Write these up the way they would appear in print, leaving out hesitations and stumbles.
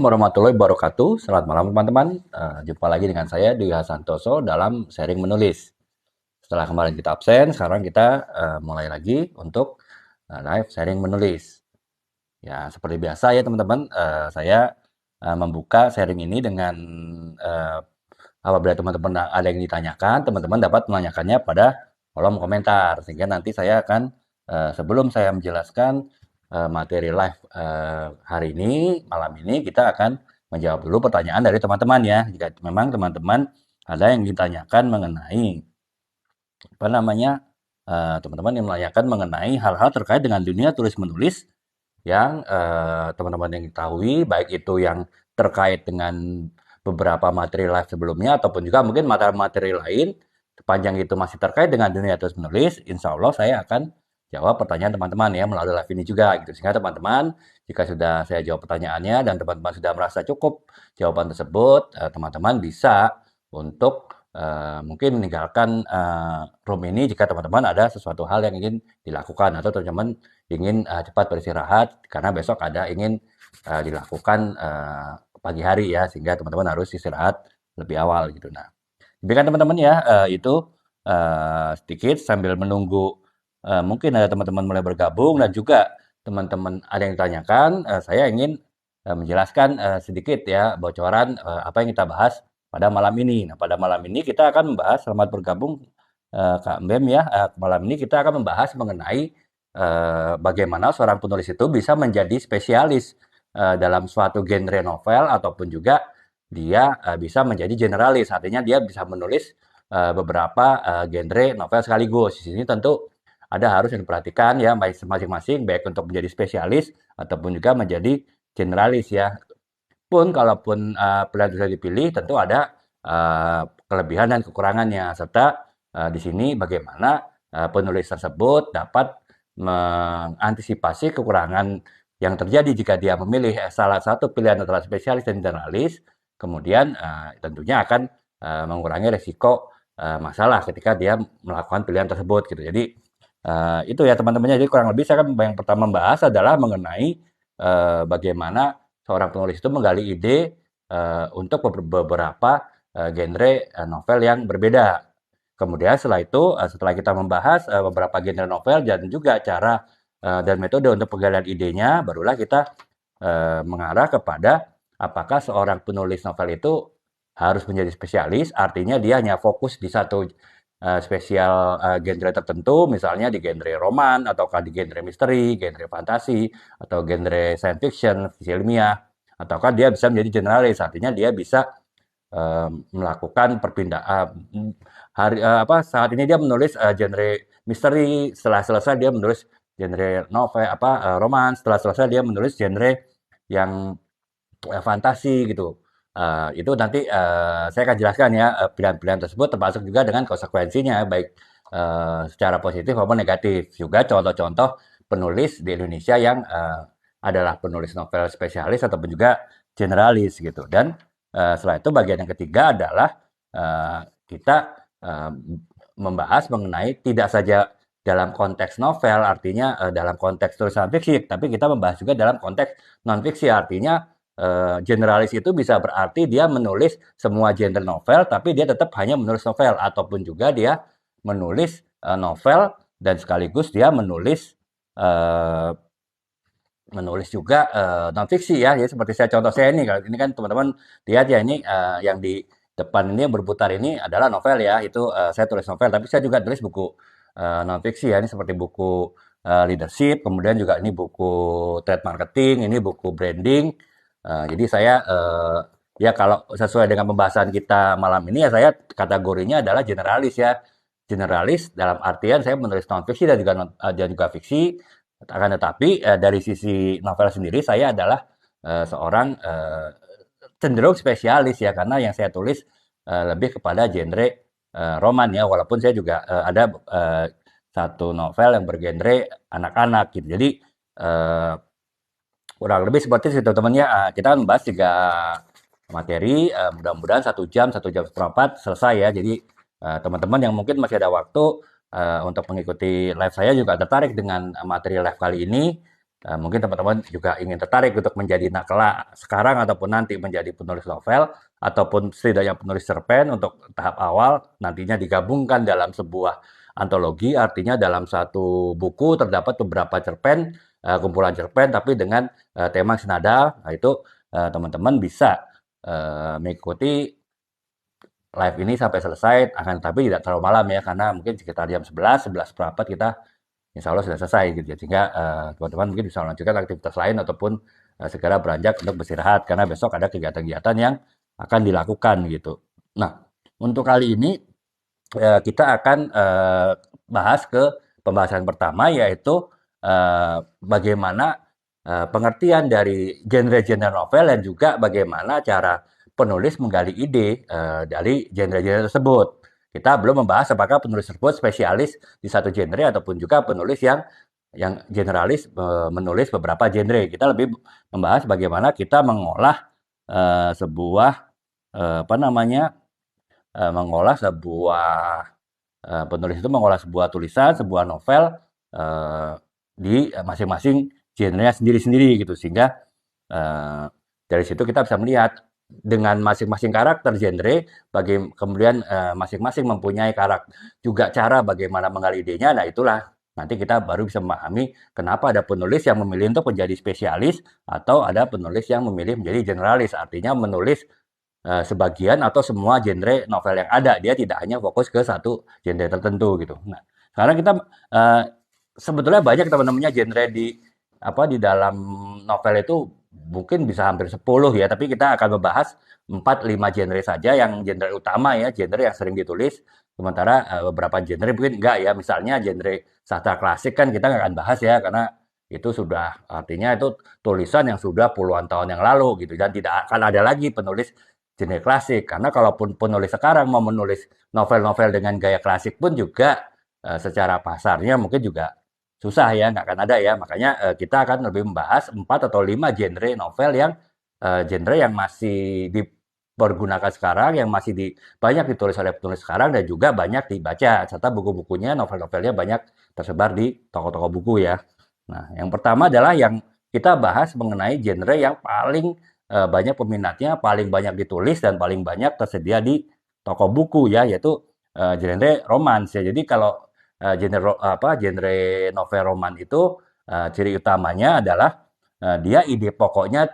Warahmatullahi wabarakatuh. Selamat malam teman-teman. Jumpa lagi dengan saya Dwi Santoso dalam sharing menulis. Setelah kemarin kita absen, sekarang kita mulai lagi untuk live sharing menulis. Ya, seperti biasa ya teman-teman, saya membuka sharing ini dengan apabila teman-teman ada yang ditanyakan, teman-teman dapat menanyakannya pada kolom komentar. Sehingga nanti saya akan sebelum saya menjelaskan materi live hari ini, malam ini, kita akan menjawab dulu pertanyaan dari teman-teman ya. Jika memang teman-teman ada yang ditanyakan mengenai apa namanya, teman-teman yang menanyakan mengenai hal-hal terkait dengan dunia tulis-menulis yang teman-teman yang ketahui, baik itu yang terkait dengan beberapa materi live sebelumnya ataupun juga mungkin materi-materi lain, sepanjang itu masih terkait dengan dunia tulis-menulis, insya Allah saya akan jawab pertanyaan teman-teman ya melalui live ini juga gitu. Sehingga teman-teman, jika sudah saya jawab pertanyaannya dan teman-teman sudah merasa cukup jawaban tersebut, teman-teman bisa untuk mungkin meninggalkan room ini jika teman-teman ada sesuatu hal yang ingin dilakukan atau teman-teman ingin cepat beristirahat karena besok ada ingin dilakukan pagi hari ya, sehingga teman-teman harus istirahat lebih awal gitu. Nah, demikian teman-teman ya, itu sedikit sambil menunggu mungkin ada teman-teman mulai bergabung dan juga teman-teman ada yang ditanyakan, saya ingin menjelaskan sedikit ya bocoran apa yang kita bahas pada malam ini. Nah, pada malam ini kita akan membahas, selamat bergabung Kak Mbem ya, malam ini kita akan membahas mengenai bagaimana seorang penulis itu bisa menjadi spesialis dalam suatu genre novel ataupun juga dia bisa menjadi generalis, artinya dia bisa menulis beberapa genre novel sekaligus. Di sini tentu ada harus yang diperhatikan ya masing-masing, baik untuk menjadi spesialis ataupun juga menjadi generalis ya. Pun kalaupun pilihan sudah dipilih, tentu ada kelebihan dan kekurangannya, serta di sini bagaimana penulis tersebut dapat mengantisipasi kekurangan yang terjadi jika dia memilih salah satu pilihan antara spesialis dan generalis, kemudian tentunya akan mengurangi resiko masalah ketika dia melakukan pilihan tersebut gitu. Jadi itu ya teman-teman. Jadi kurang lebih saya kan yang pertama membahas adalah mengenai bagaimana seorang penulis itu menggali ide untuk beberapa genre novel yang berbeda. Kemudian setelah itu, setelah kita membahas beberapa genre novel dan juga cara dan metode untuk penggalian idenya, barulah kita mengarah kepada apakah seorang penulis novel itu harus menjadi spesialis, artinya dia hanya fokus di satu spesial genre tertentu, misalnya di genre roman, ataukah di genre misteri, genre fantasi, atau genre science fiction, fiksi ilmiah, ataukah dia bisa menjadi generalis, artinya dia bisa melakukan perpindahan saat ini dia menulis genre misteri, setelah selesai dia menulis genre novel roman, setelah selesai dia menulis genre yang fantasi gitu. Itu nanti saya akan jelaskan ya pilihan-pilihan tersebut termasuk juga dengan konsekuensinya baik secara positif maupun negatif. Juga contoh-contoh penulis di Indonesia yang adalah penulis novel spesialis ataupun juga generalis gitu. Dan setelah itu bagian yang ketiga adalah kita membahas mengenai tidak saja dalam konteks novel, artinya dalam konteks tulisan fiksi, tapi kita membahas juga dalam konteks non-fiksi, artinya generalis itu bisa berarti dia menulis semua genre novel, tapi dia tetap hanya menulis novel, ataupun juga dia menulis novel dan sekaligus dia menulis juga non-fiksi ya. Jadi seperti saya contoh saya ini, kalau ini kan teman-teman lihat ya, ini yang di depan ini yang berputar ini adalah novel ya, itu saya tulis novel, tapi saya juga tulis buku non-fiksi ya, ini seperti buku leadership, kemudian juga ini buku trade marketing, ini buku branding. Jadi saya ya kalau sesuai dengan pembahasan kita malam ini ya, saya kategorinya adalah generalis ya. Generalis dalam artian saya menulis non-fiksi dan juga fiksi, akan tetapi dari sisi novel sendiri saya adalah seorang cenderung spesialis ya, karena yang saya tulis lebih kepada genre roman ya, walaupun saya juga ada satu novel yang bergenre anak-anak gitu. Jadi kurang lebih seperti itu teman-teman ya. Kita membahas 3 materi, mudah-mudahan 1 jam 1 jam seperempat selesai ya. Jadi teman-teman yang mungkin masih ada waktu untuk mengikuti live saya juga tertarik dengan materi live kali ini, Mungkin teman-teman juga ingin tertarik untuk menjadi kelak sekarang ataupun nanti menjadi penulis novel ataupun setidaknya penulis cerpen untuk tahap awal nantinya digabungkan dalam sebuah antologi, artinya dalam satu buku terdapat beberapa cerpen, kumpulan cerpen tapi dengan tema senada. Nah, itu teman-teman bisa mengikuti live ini sampai selesai, akan tapi tidak terlalu malam ya, karena mungkin sekitar jam 11, 11 seperempat kita insya Allah sudah selesai gitu ya. Sehingga teman-teman mungkin bisa melanjutkan aktivitas lain ataupun segera beranjak untuk beristirahat, karena besok ada kegiatan-kegiatan yang akan dilakukan gitu. Nah, untuk kali ini kita akan bahas ke pembahasan pertama, yaitu bagaimana pengertian dari genre-genre novel dan juga bagaimana cara penulis menggali ide dari genre-genre tersebut. Kita belum membahas apakah penulis tersebut spesialis di satu genre ataupun juga penulis yang generalis menulis beberapa genre. Kita lebih membahas bagaimana kita mengolah sebuah apa namanya mengolah sebuah penulis itu mengolah sebuah tulisan, sebuah novel uh, di masing-masing genrenya sendiri-sendiri gitu, sehingga uh, dari situ kita bisa melihat dengan masing-masing karakter genre, kemudian masing-masing mempunyai karakter juga cara bagaimana menggali idenya. Nah itulah nanti kita baru bisa memahami kenapa ada penulis yang memilih untuk menjadi spesialis atau ada penulis yang memilih menjadi generalis, artinya menulis sebagian atau semua genre novel yang ada. Dia tidak hanya fokus ke satu genre tertentu gitu. Nah, sekarang kita sebetulnya banyak teman-temannya genre di dalam novel itu mungkin bisa hampir 10 ya, tapi kita akan membahas 4-5 genre saja yang genre utama ya, genre yang sering ditulis. Sementara beberapa genre mungkin enggak ya, misalnya genre sastra klasik kan kita nggak akan bahas ya, karena itu sudah artinya itu tulisan yang sudah puluhan tahun yang lalu gitu, dan tidak akan ada lagi penulis genre klasik, karena kalaupun penulis sekarang mau menulis novel-novel dengan gaya klasik pun juga secara pasarnya mungkin juga susah ya, nggak akan ada ya. Makanya kita akan lebih membahas 4 atau 5 genre novel yang genre yang masih dipergunakan sekarang, yang masih banyak ditulis oleh penulis sekarang dan juga banyak dibaca, serta buku-bukunya, novel-novelnya banyak tersebar di toko-toko buku ya. Nah, yang pertama adalah yang kita bahas mengenai genre yang paling banyak peminatnya, paling banyak ditulis dan paling banyak tersedia di toko buku ya, yaitu genre romans ya. Jadi kalau genre novel roman itu ciri utamanya adalah dia ide pokoknya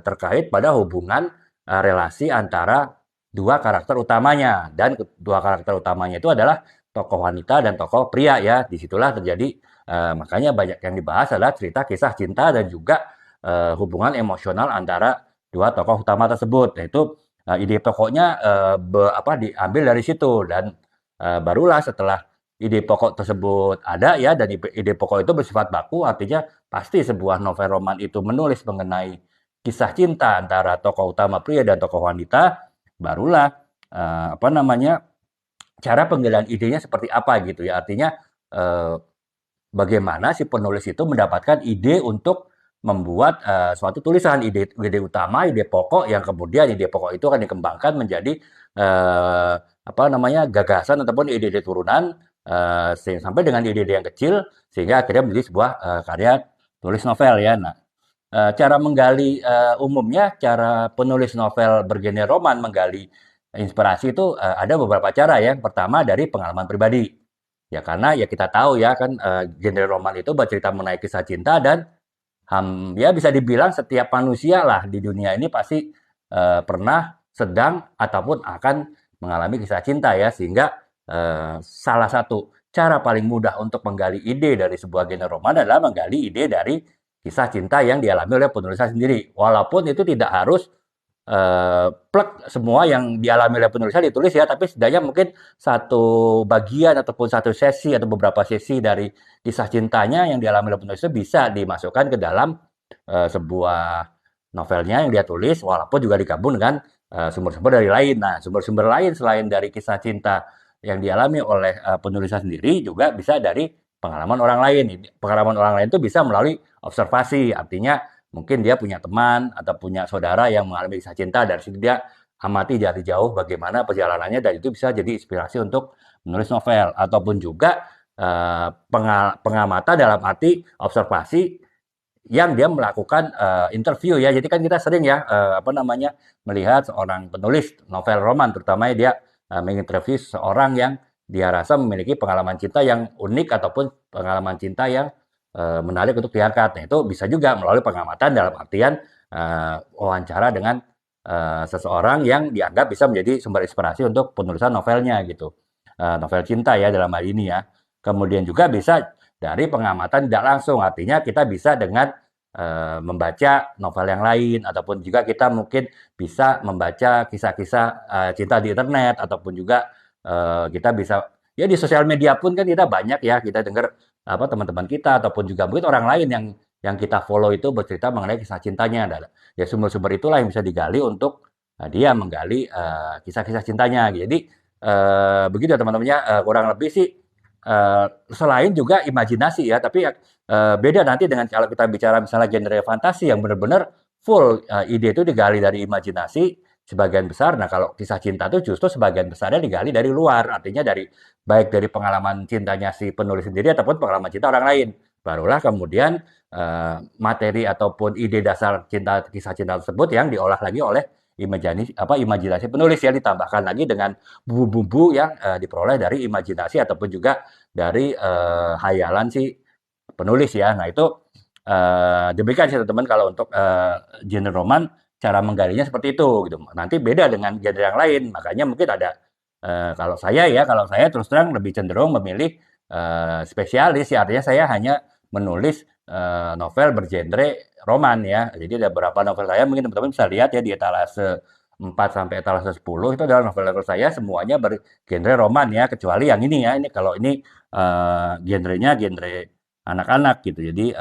terkait pada hubungan relasi antara dua karakter utamanya, dan dua karakter utamanya itu adalah tokoh wanita dan tokoh pria ya. Disitulah terjadi makanya banyak yang dibahas adalah cerita kisah cinta dan juga hubungan emosional antara dua tokoh utama tersebut. Yaitu ide pokoknya diambil dari situ, dan barulah setelah ide pokok tersebut ada ya, dan ide pokok itu bersifat baku, artinya pasti sebuah novel roman itu menulis mengenai kisah cinta antara tokoh utama pria dan tokoh wanita, barulah cara penggalian idenya seperti apa gitu ya. Artinya bagaimana si penulis itu mendapatkan ide untuk membuat suatu tulisan, ide utama, ide pokok, yang kemudian ide pokok itu akan dikembangkan menjadi gagasan ataupun ide-ide turunan sampai dengan ide-ide yang kecil sehingga akhirnya menjadi sebuah karya tulis novel ya. Nah, cara menggali umumnya cara penulis novel bergenre roman menggali inspirasi itu ada beberapa cara ya. Yang pertama dari pengalaman pribadi. Ya karena ya kita tahu ya kan genre roman itu bercerita mengenai kisah cinta, dan ya bisa dibilang setiap manusia lah di dunia ini pasti pernah, sedang, ataupun akan mengalami kisah cinta ya. Sehingga salah satu cara paling mudah untuk menggali ide dari sebuah genre roman adalah menggali ide dari kisah cinta yang dialami oleh penulisnya sendiri. Walaupun itu tidak harus plek semua yang dialami oleh penulisnya ditulis ya, tapi setidaknya mungkin satu bagian ataupun satu sesi atau beberapa sesi dari kisah cintanya yang dialami oleh penulisnya bisa dimasukkan ke dalam sebuah novelnya yang dia tulis, walaupun juga digabung dengan sumber-sumber dari lain. Nah, sumber-sumber lain selain dari kisah cinta yang dialami oleh penulisnya sendiri juga bisa dari pengalaman orang lain. Pengalaman orang lain itu bisa melalui observasi, artinya mungkin dia punya teman atau punya saudara yang mengalami kisah cinta, dari situ dia amati dari jauh bagaimana perjalanannya, dan itu bisa jadi inspirasi untuk menulis novel. Ataupun juga pengamatan dalam arti observasi yang dia melakukan interview ya. Jadi kan kita sering ya apa namanya melihat seorang penulis novel roman, terutama dia menginterview seorang yang dia rasa memiliki pengalaman cinta yang unik ataupun pengalaman cinta yang menarik untuk diangkat. Nah, itu bisa juga melalui pengamatan dalam artian wawancara dengan seseorang yang dianggap bisa menjadi sumber inspirasi untuk penulisan novelnya gitu. Novel cinta ya dalam hal ini ya. Kemudian juga bisa dari pengamatan tidak langsung, artinya kita bisa dengan membaca novel yang lain ataupun juga kita mungkin bisa membaca kisah-kisah cinta di internet ataupun juga kita bisa ya di sosial media pun kan kita banyak ya kita dengar apa teman-teman kita ataupun juga mungkin orang lain yang kita follow itu bercerita mengenai kisah cintanya. Ya sumber-sumber itulah yang bisa digali untuk dia menggali kisah-kisah cintanya. Jadi begitu ya teman-temannya kurang lebih sih selain juga imajinasi ya, tapi beda nanti dengan kalau kita bicara misalnya genre fantasi yang benar-benar full ide itu digali dari imajinasi sebagian besar. Nah, kalau kisah cinta itu justru sebagian besarnya digali dari luar, artinya dari baik dari pengalaman cintanya si penulis sendiri ataupun pengalaman cinta orang lain. Barulah kemudian materi ataupun ide dasar cinta kisah cinta tersebut yang diolah lagi oleh imajinasi penulis ya, ditambahkan lagi dengan bumbu-bumbu yang diperoleh dari imajinasi ataupun juga dari hayalan si penulis ya. Nah itu demikian sih teman-teman kalau untuk genre roman cara menggalinya seperti itu gitu. Nanti beda dengan genre yang lain, makanya mungkin ada kalau saya terus terang lebih cenderung memilih spesialis ya, artinya saya hanya menulis novel bergenre roman ya. Jadi ada beberapa novel saya mungkin teman-teman bisa lihat ya di etalase 4 sampai etalase 10 itu adalah novel-novel saya semuanya bergenre roman ya, kecuali yang ini ya. Ini kalau ini genrenya genre anak-anak gitu. Jadi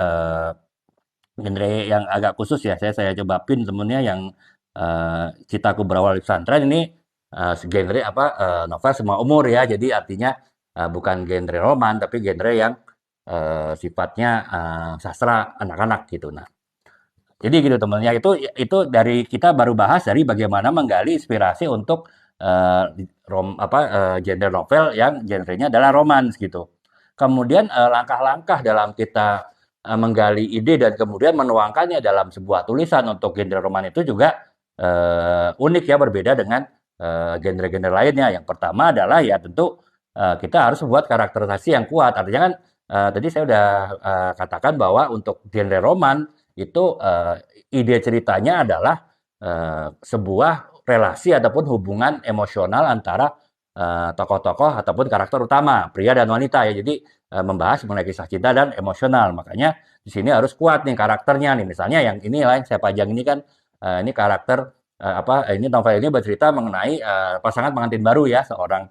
genre yang agak khusus ya. Saya coba pin temennya yang Citaku Berawal dari Pesantren ini genre apa novel semua umur ya. Jadi artinya bukan genre roman tapi genre yang sifatnya sastra anak-anak gitu. Nah, jadi gitu temennya itu dari kita baru bahas dari bagaimana menggali inspirasi untuk genre novel yang genrenya adalah romans gitu. Kemudian langkah-langkah dalam kita menggali ide dan kemudian menuangkannya dalam sebuah tulisan untuk genre roman itu juga unik ya, berbeda dengan genre-genre lainnya. Yang pertama adalah ya tentu kita harus membuat karakterisasi yang kuat. Artinya kan tadi saya udah katakan bahwa untuk genre roman itu ide ceritanya adalah sebuah relasi ataupun hubungan emosional antara tokoh-tokoh ataupun karakter utama, pria dan wanita ya. Jadi membahas mengenai kisah cinta dan emosional. Makanya di sini harus kuat nih karakternya nih. Misalnya yang ini lah yang saya pajang ini kan ini karakter ini novel ini bercerita mengenai pasangan pengantin baru ya, seorang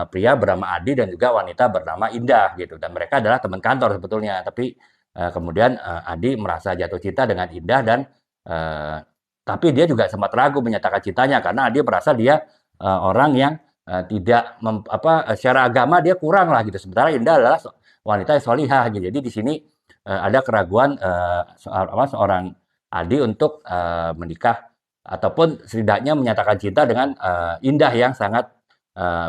pria bernama Adi dan juga wanita bernama Indah gitu. Dan mereka adalah teman kantor sebetulnya, tapi kemudian Adi merasa jatuh cinta dengan Indah dan tapi dia juga sempat ragu menyatakan cintanya karena Adi merasa dia orang yang tidak secara agama dia kurang lah gitu. Sementara Indah adalah wanita yang solihah gitu. Jadi di sini ada keraguan seorang Adi untuk menikah ataupun setidaknya menyatakan cinta dengan Indah yang sangat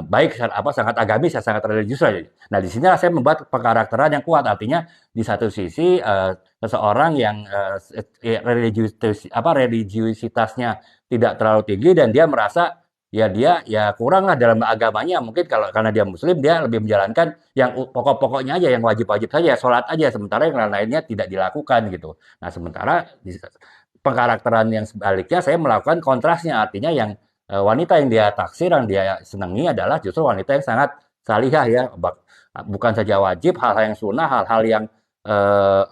baik sangat agamis ya, sangat religius aja. Nah, di sini saya membuat pengkarakteran yang kuat. Artinya di satu sisi seseorang yang religiusitasnya tidak terlalu tinggi dan dia merasa ya dia ya kurang lah dalam agamanya. Mungkin kalau karena dia muslim dia lebih menjalankan yang pokok-pokoknya aja, yang wajib-wajib saja, sholat aja, sementara yang lain-lainnya tidak dilakukan gitu. Nah, sementara di pengkarakteran yang sebaliknya saya melakukan kontrasnya, artinya yang wanita yang dia taksir, yang dia senangi adalah justru wanita yang sangat salihah ya, bukan saja wajib, hal-hal yang sunnah, hal-hal yang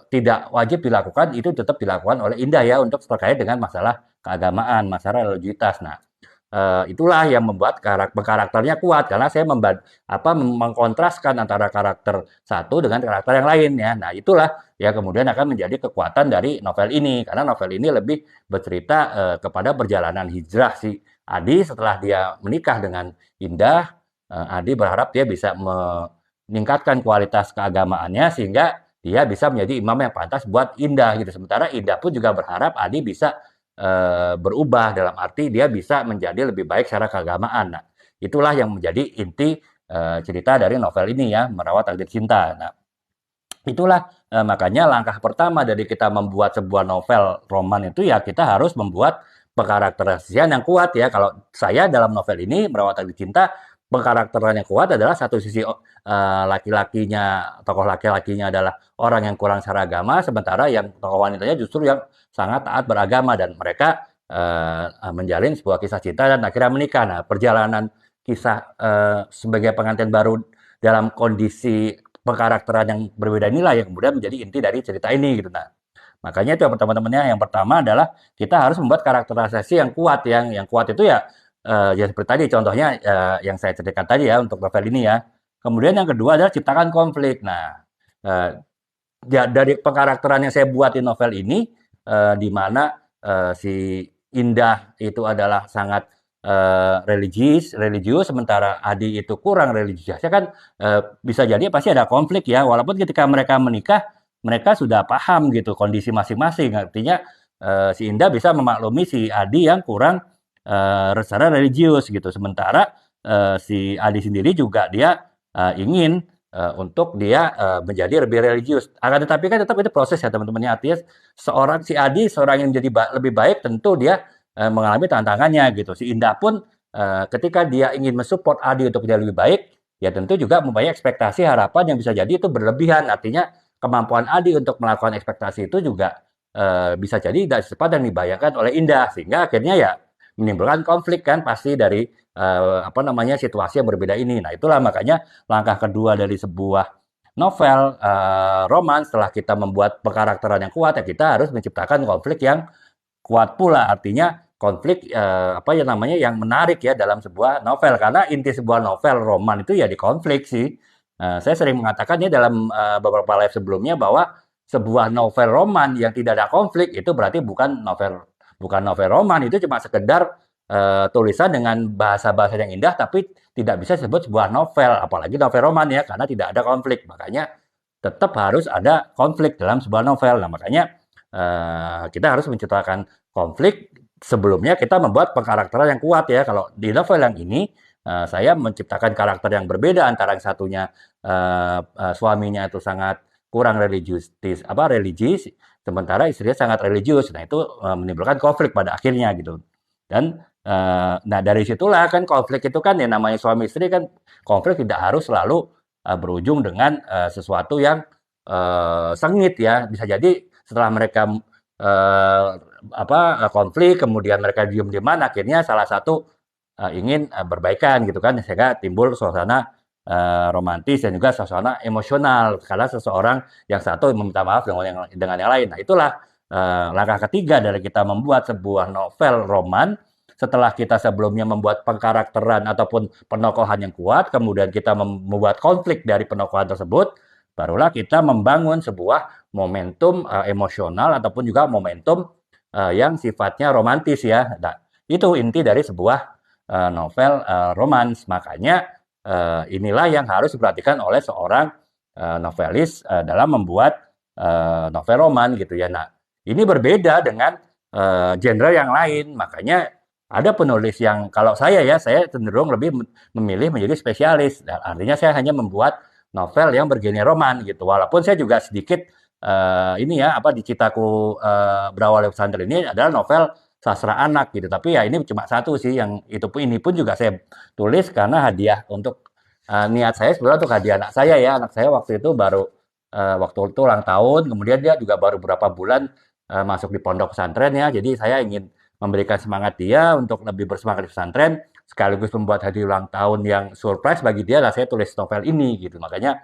tidak wajib dilakukan itu tetap dilakukan oleh Indah ya untuk terkait dengan masalah keagamaan, masalah religiusitas. Nah, itulah yang membuat karakternya kuat karena saya mengkontraskan antara karakter satu dengan karakter yang lain ya. Nah, itulah ya kemudian akan menjadi kekuatan dari novel ini karena novel ini lebih bercerita kepada perjalanan hijrah si Adi setelah dia menikah dengan Indah. Adi berharap dia bisa meningkatkan kualitas keagamaannya sehingga dia bisa menjadi imam yang pantas buat Indah gitu. Sementara Indah pun juga berharap Adi bisa berubah dalam arti dia bisa menjadi lebih baik secara keagamaan. Nah, itulah yang menjadi inti cerita dari novel ini ya, Merawat Takdir Cinta. Nah, itulah makanya langkah pertama dari kita membuat sebuah novel roman itu ya kita harus membuat pengkarakterisian yang kuat ya. Kalau saya dalam novel ini Merawat Takdir Cinta, pengkarakteran yang kuat adalah satu sisi laki-lakinya, tokoh laki-lakinya adalah orang yang kurang seragama, sementara yang tokoh wanitanya justru yang sangat taat beragama dan mereka menjalin sebuah kisah cinta dan akhirnya menikah. Nah, perjalanan kisah sebagai pengantin baru dalam kondisi pengkarakteran yang berbeda inilah yang kemudian menjadi inti dari cerita ini gitu. Nah, makanya itu teman-temannya yang pertama adalah kita harus membuat karakterisasi yang kuat yang kuat itu ya ya seperti tadi contohnya yang saya ceritakan tadi ya untuk novel ini ya. Kemudian yang kedua adalah ciptakan konflik. Nah, eh, ya, dari pengkarakteran yang saya buat di novel ini di mana si Indah itu adalah sangat religius, sementara Adi itu kurang religius. Ya kan bisa jadi pasti ada konflik ya. Walaupun ketika mereka menikah, mereka sudah paham gitu kondisi masing-masing. Artinya si Indah bisa memaklumi si Adi yang kurang secara religius gitu. Sementara si Adi sendiri juga dia ingin untuk dia menjadi lebih religius. Akan tetapi kan tetap itu proses ya teman-temannya. Artinya seorang si Adi, seorang yang menjadi lebih baik, tentu dia mengalami tantangannya gitu. Si Indah pun ketika dia ingin mensupport Adi untuk menjadi lebih baik, ya tentu juga mempunyai ekspektasi harapan yang bisa jadi itu berlebihan. Artinya kemampuan Adi untuk melakukan ekspektasi itu juga bisa jadi tidak secepat yang dibayangkan oleh Indah, sehingga akhirnya ya menimbulkan konflik kan pasti dari apa namanya situasi yang berbeda ini. Nah itulah makanya langkah kedua dari sebuah novel roman setelah kita membuat pengkarakteran yang kuat ya kita harus menciptakan konflik yang kuat pula. Artinya konflik apa ya namanya yang menarik ya dalam sebuah novel karena inti sebuah novel roman itu ya di konflik sih. Saya sering mengatakannya dalam beberapa live sebelumnya bahwa sebuah novel roman yang tidak ada konflik itu berarti bukan novel roman, itu cuma sekedar tulisan dengan bahasa-bahasa yang indah tapi tidak bisa disebut sebuah novel, apalagi novel roman ya karena tidak ada konflik. Makanya tetap harus ada konflik dalam sebuah novel. Nah, makanya kita harus menciptakan konflik sebelumnya kita membuat pengkarakteran yang kuat ya. Kalau di novel yang ini saya menciptakan karakter yang berbeda antara yang satunya suaminya itu sangat kurang religius, sementara istrinya sangat religius. Nah, itu menimbulkan konflik pada akhirnya gitu. Dan nah dari situlah kan konflik itu kan ya namanya suami istri kan konflik tidak harus selalu berujung dengan sesuatu yang sengit ya. Bisa jadi setelah mereka konflik kemudian mereka diem-dieman akhirnya salah satu ingin berbaikan gitu kan sehingga timbul suasana romantis dan juga suasana emosional karena seseorang yang satu meminta maaf dengan yang lain. Nah, itulah langkah ketiga dari kita membuat sebuah novel roman setelah kita sebelumnya membuat pengkarakteran ataupun penokohan yang kuat, kemudian kita membuat konflik dari penokohan tersebut, barulah kita membangun sebuah momentum emosional ataupun juga momentum yang sifatnya romantis ya. Nah, itu inti dari sebuah novel romans. Makanya inilah yang harus diperhatikan oleh seorang novelis dalam membuat novel roman gitu ya. Nah, ini berbeda dengan genre yang lain. Makanya ada penulis yang kalau saya cenderung lebih memilih menjadi spesialis. Nah, artinya saya hanya membuat novel yang bergenre roman gitu. Walaupun saya juga sedikit ini ya di Citaku Berawal dari Pesantren ini adalah novel sastra anak gitu. Tapi ya ini cuma satu sih yang ini pun juga saya tulis karena hadiah untuk niat saya sebenarnya untuk hadiah anak saya ya. Anak saya waktu itu baru waktu itu ulang tahun, kemudian dia juga baru beberapa bulan masuk di pondok pesantren ya. Jadi saya ingin memberikan semangat dia untuk lebih bersemangat di pesantren, sekaligus membuat hadiah ulang tahun yang surprise bagi dia. Lah saya tulis novel ini gitu. Makanya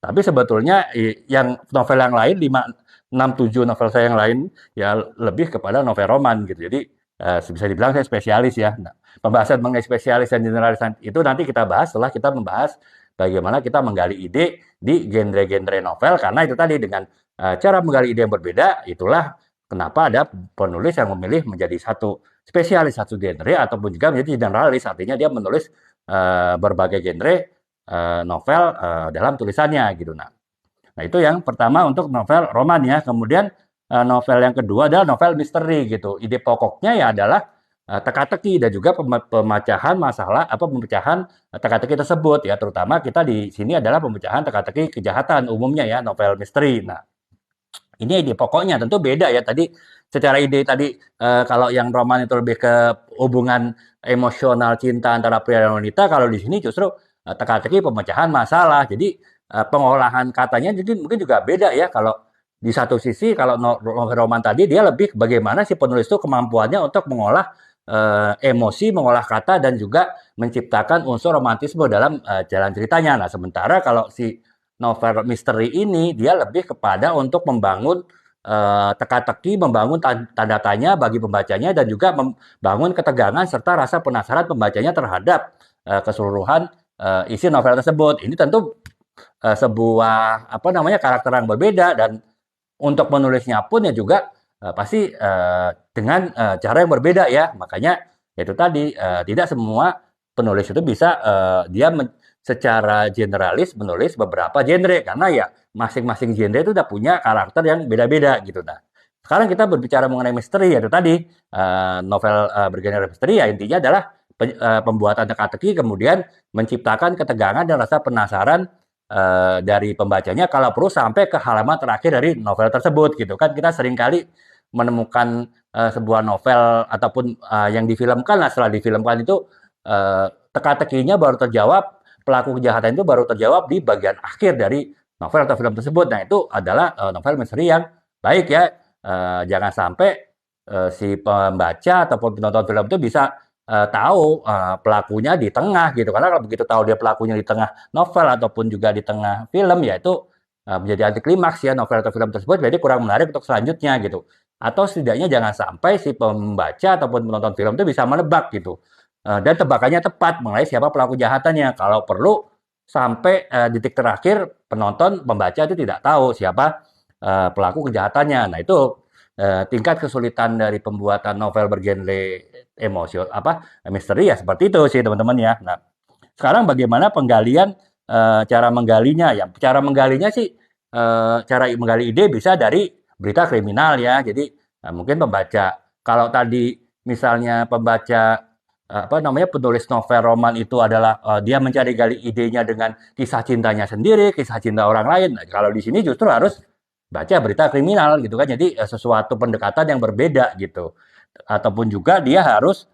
tapi sebetulnya yang novel yang lain 5, 6, 7 novel saya yang lain ya lebih kepada novel roman gitu. Jadi bisa dibilang saya spesialis ya. Nah, pembahasan mengenai spesialis dan generalis itu nanti kita bahas setelah kita membahas bagaimana kita menggali ide di genre-genre novel karena itu tadi dengan cara menggali ide yang berbeda itulah kenapa ada penulis yang memilih menjadi satu spesialis satu genre ataupun juga menjadi generalis artinya dia menulis berbagai genre novel dalam tulisannya gitu. Nah, itu yang pertama untuk novel roman ya. Kemudian novel yang kedua adalah novel misteri gitu. Ide pokoknya ya adalah teka-teki dan juga pemecahan masalah pemecahan teka-teki tersebut ya. Terutama kita di sini adalah pemecahan teka-teki kejahatan umumnya ya, novel misteri. Nah, ini ide pokoknya, tentu beda ya. Tadi secara ide tadi kalau yang roman itu lebih ke hubungan emosional cinta antara pria dan wanita, kalau di sini justru teka-teki pemecahan masalah. Jadi pengolahan katanya jadi mungkin juga beda ya. Kalau di satu sisi kalau novel roman tadi dia lebih bagaimana si penulis itu kemampuannya untuk mengolah emosi, mengolah kata dan juga menciptakan unsur romantisme dalam jalan ceritanya. Nah, sementara kalau si novel misteri ini dia lebih kepada untuk membangun teka-teki, membangun tanda tanya bagi pembacanya dan juga membangun ketegangan serta rasa penasaran pembacanya terhadap keseluruhan isi novel tersebut. Ini tentu sebuah apa namanya karakter yang berbeda dan untuk menulisnya pun ya juga pasti dengan cara yang berbeda ya. Makanya itu tadi tidak semua penulis itu bisa dia secara generalis menulis beberapa genre karena ya masing-masing genre itu udah punya karakter yang beda-beda gitu. Nah, sekarang kita berbicara mengenai misteri ya itu tadi novel bergenre misteri ya intinya adalah pembuatan teka-teki kemudian menciptakan ketegangan dan rasa penasaran dari pembacanya kalau perlu sampai ke halaman terakhir dari novel tersebut gitu kan kita seringkali menemukan sebuah novel ataupun yang difilmkan lah setelah difilmkan itu teka-tekinya baru terjawab pelaku kejahatan itu baru terjawab di bagian akhir dari novel atau film tersebut. Nah itu adalah novel misteri yang baik ya jangan sampai si pembaca ataupun penonton film itu bisa tahu pelakunya di tengah gitu karena kalau begitu tahu dia pelakunya di tengah novel ataupun juga di tengah film ya itu menjadi anti klimaks ya novel atau film tersebut jadi kurang menarik untuk selanjutnya gitu atau setidaknya jangan sampai si pembaca ataupun penonton film itu bisa menebak gitu dan tebakannya tepat mengenai siapa pelaku jahatannya kalau perlu sampai detik terakhir penonton pembaca itu tidak tahu siapa pelaku kejahatannya nah itu tingkat kesulitan dari pembuatan novel bergenre emosi apa misteri ya seperti itu sih teman-teman ya. Nah, sekarang bagaimana penggalian cara menggalinya? Ya, cara menggalinya sih cara menggali ide bisa dari berita kriminal ya. Jadi mungkin pembaca kalau tadi misalnya pembaca apa namanya penulis novel roman itu adalah dia mencari gali idenya dengan kisah cintanya sendiri, kisah cinta orang lain. Nah, kalau di sini justru harus baca berita kriminal gitu kan. Jadi sesuatu pendekatan yang berbeda gitu. Ataupun juga dia harus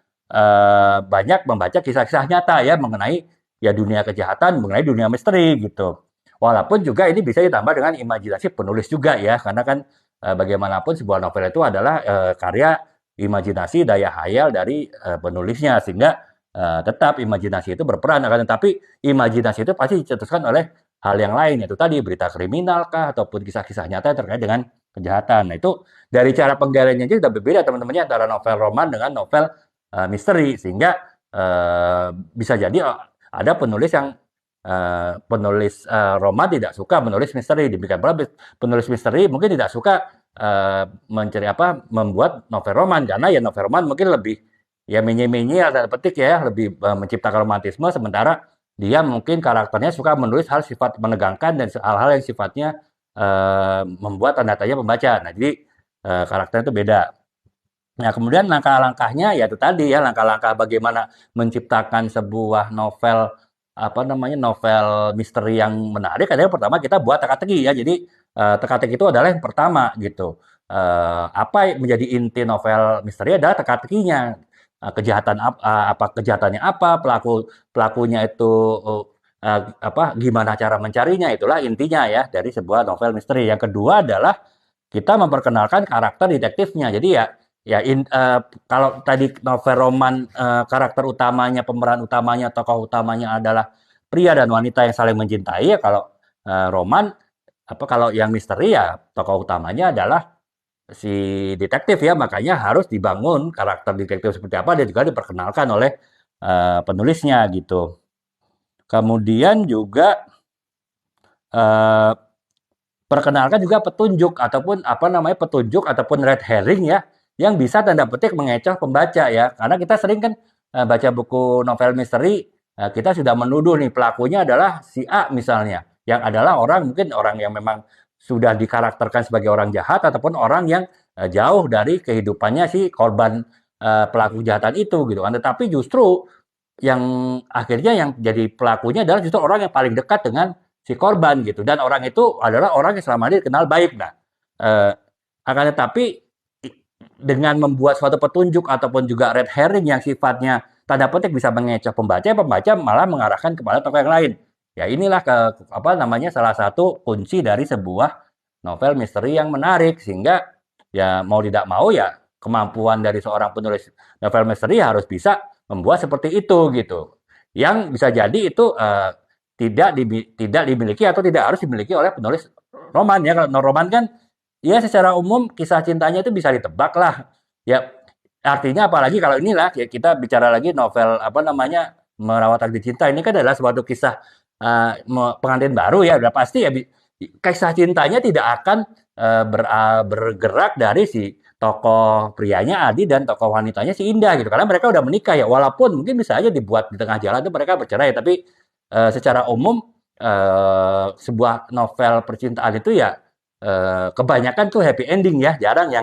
banyak membaca kisah-kisah nyata ya mengenai ya dunia kejahatan, mengenai dunia misteri gitu. Walaupun juga ini bisa ditambah dengan imajinasi penulis juga ya, karena kan bagaimanapun sebuah novel itu adalah karya imajinasi daya hayal dari penulisnya sehingga tetap imajinasi itu berperan akan tetapi imajinasi itu pasti dicetuskan oleh hal yang lain yaitu tadi berita kriminal kah ataupun kisah-kisah nyata yang terkait dengan kejahatan. Nah itu dari cara penggaliannya aja sudah berbeda teman-temannya antara novel roman dengan novel misteri sehingga bisa jadi ada penulis yang penulis roman tidak suka menulis misteri demikian pula penulis misteri mungkin tidak suka mencari apa membuat novel roman karena ya novel roman mungkin lebih ya menye-menye atau petik ya lebih menciptakan romantisme sementara dia mungkin karakternya suka menulis hal sifat menegangkan dan hal-hal yang sifatnya membuat tanda tanya pembaca. Nah, jadi karakternya itu beda. Nah, kemudian langkah-langkahnya ya itu tadi ya, langkah-langkah bagaimana menciptakan sebuah novel apa namanya novel misteri yang menarik adalah pertama kita buat teka-teki ya. Jadi teka-teki itu adalah yang pertama gitu. Apa yang menjadi inti novel misteri adalah teka-tekinya. Kejahatan apa kejahatannya apa, pelakunya itu apa gimana cara mencarinya itulah intinya ya dari sebuah novel misteri. Yang kedua adalah kita memperkenalkan karakter detektifnya. Jadi ya ya kalau tadi novel roman karakter utamanya, pemeran utamanya, tokoh utamanya adalah pria dan wanita yang saling mencintai ya kalau roman apa kalau yang misteri ya tokoh utamanya adalah si detektif ya makanya harus dibangun karakter detektif seperti apa dan juga diperkenalkan oleh penulisnya gitu. Kemudian juga eh, perkenalkan juga petunjuk ataupun apa namanya petunjuk ataupun red herring ya yang bisa tanda petik mengecoh pembaca ya karena kita sering kan baca buku novel misteri kita sudah menuduh nih pelakunya adalah si A misalnya yang adalah orang mungkin orang yang memang sudah dikarakterkan sebagai orang jahat ataupun orang yang jauh dari kehidupannya si korban pelaku kejahatan itu gitu kan tetapi justru yang akhirnya yang jadi pelakunya adalah justru orang yang paling dekat dengan si korban gitu dan orang itu adalah orang yang selama ini dikenal baik. Nah, Eh, Akan tetapi dengan membuat suatu petunjuk ataupun juga red herring yang sifatnya tanda petik bisa mengecoh pembaca, pembaca malah mengarahkan kepada tokoh yang lain. Ya inilah apa namanya salah satu kunci dari sebuah novel misteri yang menarik, sehingga ya mau tidak mau ya kemampuan dari seorang penulis novel misteri harus bisa membuat seperti itu gitu. Yang bisa jadi itu tidak dimiliki atau tidak harus dimiliki oleh penulis roman ya. Kalau roman kan ya secara umum kisah cintanya itu bisa ditebak lah. Ya artinya apalagi kalau inilah ya kita bicara lagi novel apa namanya Merawat Takdir Cinta, ini kan adalah suatu kisah pengantin baru ya, udah pasti ya kisah cintanya tidak akan bergerak dari si tokoh prianya Adi dan tokoh wanitanya si Indah gitu, karena mereka udah menikah ya, walaupun mungkin bisa aja dibuat di tengah jalan itu mereka bercerai, tapi secara umum sebuah novel percintaan itu ya kebanyakan tuh happy ending ya, jarang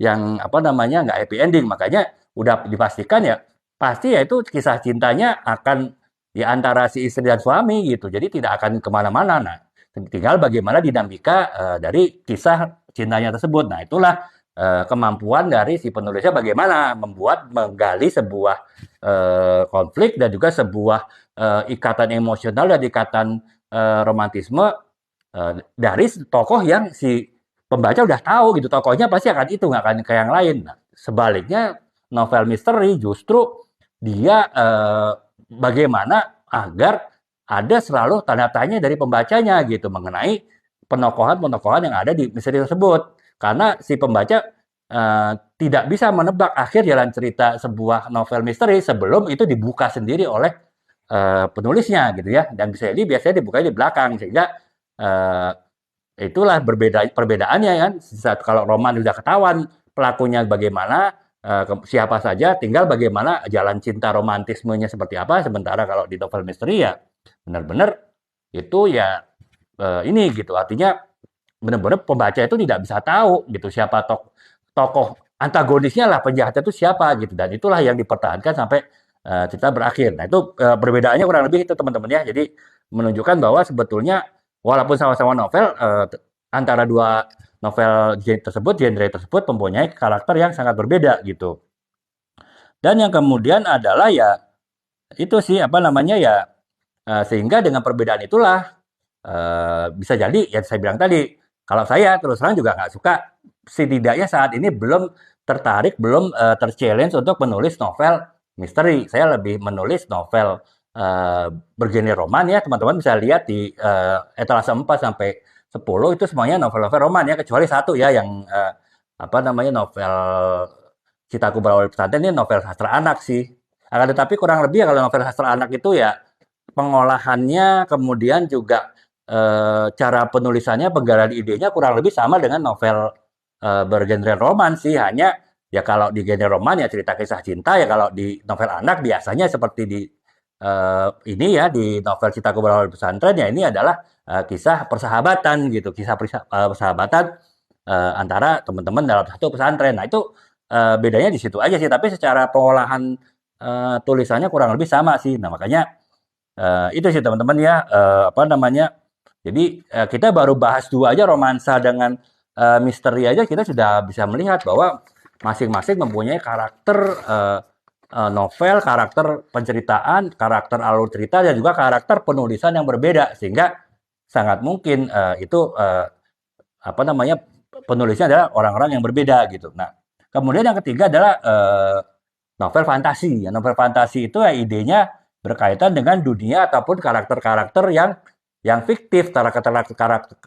yang apa namanya nggak happy ending. Makanya udah dipastikan ya pasti ya itu kisah cintanya akan ya antara si istri dan suami gitu. Jadi tidak akan kemana-mana. Nah, tinggal bagaimana dinamika dari kisah cintanya tersebut. Nah, itulah kemampuan dari si penulisnya bagaimana menggali sebuah konflik dan juga sebuah ikatan emosional dan ikatan romantisme dari tokoh yang si pembaca udah tahu gitu, tokohnya pasti akan itu, nggak akan ke yang lain. Nah, sebaliknya novel misteri justru dia bagaimana agar ada selalu tanda tanya dari pembacanya gitu mengenai penokohan-penokohan yang ada di misteri tersebut. Karena si pembaca tidak bisa menebak akhir jalan cerita sebuah novel misteri sebelum itu dibuka sendiri oleh penulisnya gitu ya. Dan bisa jadi biasanya dibuka di belakang, sehingga eh, itulah perbedaannya kan. Saat kalau roman sudah ketahuan pelakunya bagaimana, siapa saja, tinggal bagaimana jalan cinta romantismenya seperti apa. Sementara kalau di novel misteri ya benar-benar itu ya ini gitu. Artinya benar-benar pembaca itu tidak bisa tahu gitu siapa tokoh antagonisnya lah, penjahatnya itu siapa gitu. Dan itulah yang dipertahankan sampai cerita berakhir. Nah, itu perbedaannya kurang lebih itu teman-teman ya. Jadi menunjukkan bahwa sebetulnya walaupun sama-sama novel, antara dua novel genre tersebut mempunyai karakter yang sangat berbeda gitu. Dan yang kemudian adalah ya itu sih apa namanya ya, sehingga dengan perbedaan itulah bisa jadi yang saya bilang tadi, kalau saya terus terang juga nggak suka, setidaknya saat ini belum tertarik, belum terchallenge untuk menulis novel misteri. Saya lebih menulis novel bergenre roman ya. Teman-teman bisa lihat di etalase 4 sampai 10 itu semuanya novel-novel roman ya, kecuali satu ya yang apa namanya novel Citaku Berawal Pesantren, ini novel sastra anak sih. Akan tetapi kurang lebih ya kalau novel sastra anak itu ya pengolahannya, kemudian juga cara penulisannya, penggalian idenya kurang lebih sama dengan novel bergenre roman sih. Hanya ya kalau di genre roman ya cerita kisah cinta, ya kalau di novel anak biasanya seperti di ini ya di novel Citaku Berawal Pesantren ya ini adalah kisah persahabatan gitu, kisah persahabatan antara teman-teman dalam satu pesantren. Nah itu bedanya di situ aja sih, tapi secara pengolahan tulisannya kurang lebih sama sih. Nah makanya itu sih teman-teman ya, apa namanya, jadi kita baru bahas dua aja, romansa dengan misteri aja, kita sudah bisa melihat bahwa masing-masing mempunyai karakter novel, karakter penceritaan, karakter alur cerita, dan juga karakter penulisan yang berbeda, sehingga sangat mungkin itu apa namanya penulisnya adalah orang-orang yang berbeda gitu. Nah, kemudian yang ketiga adalah novel fantasi. Ya, novel fantasi itu ya idenya berkaitan dengan dunia ataupun karakter-karakter yang fiktif, karakter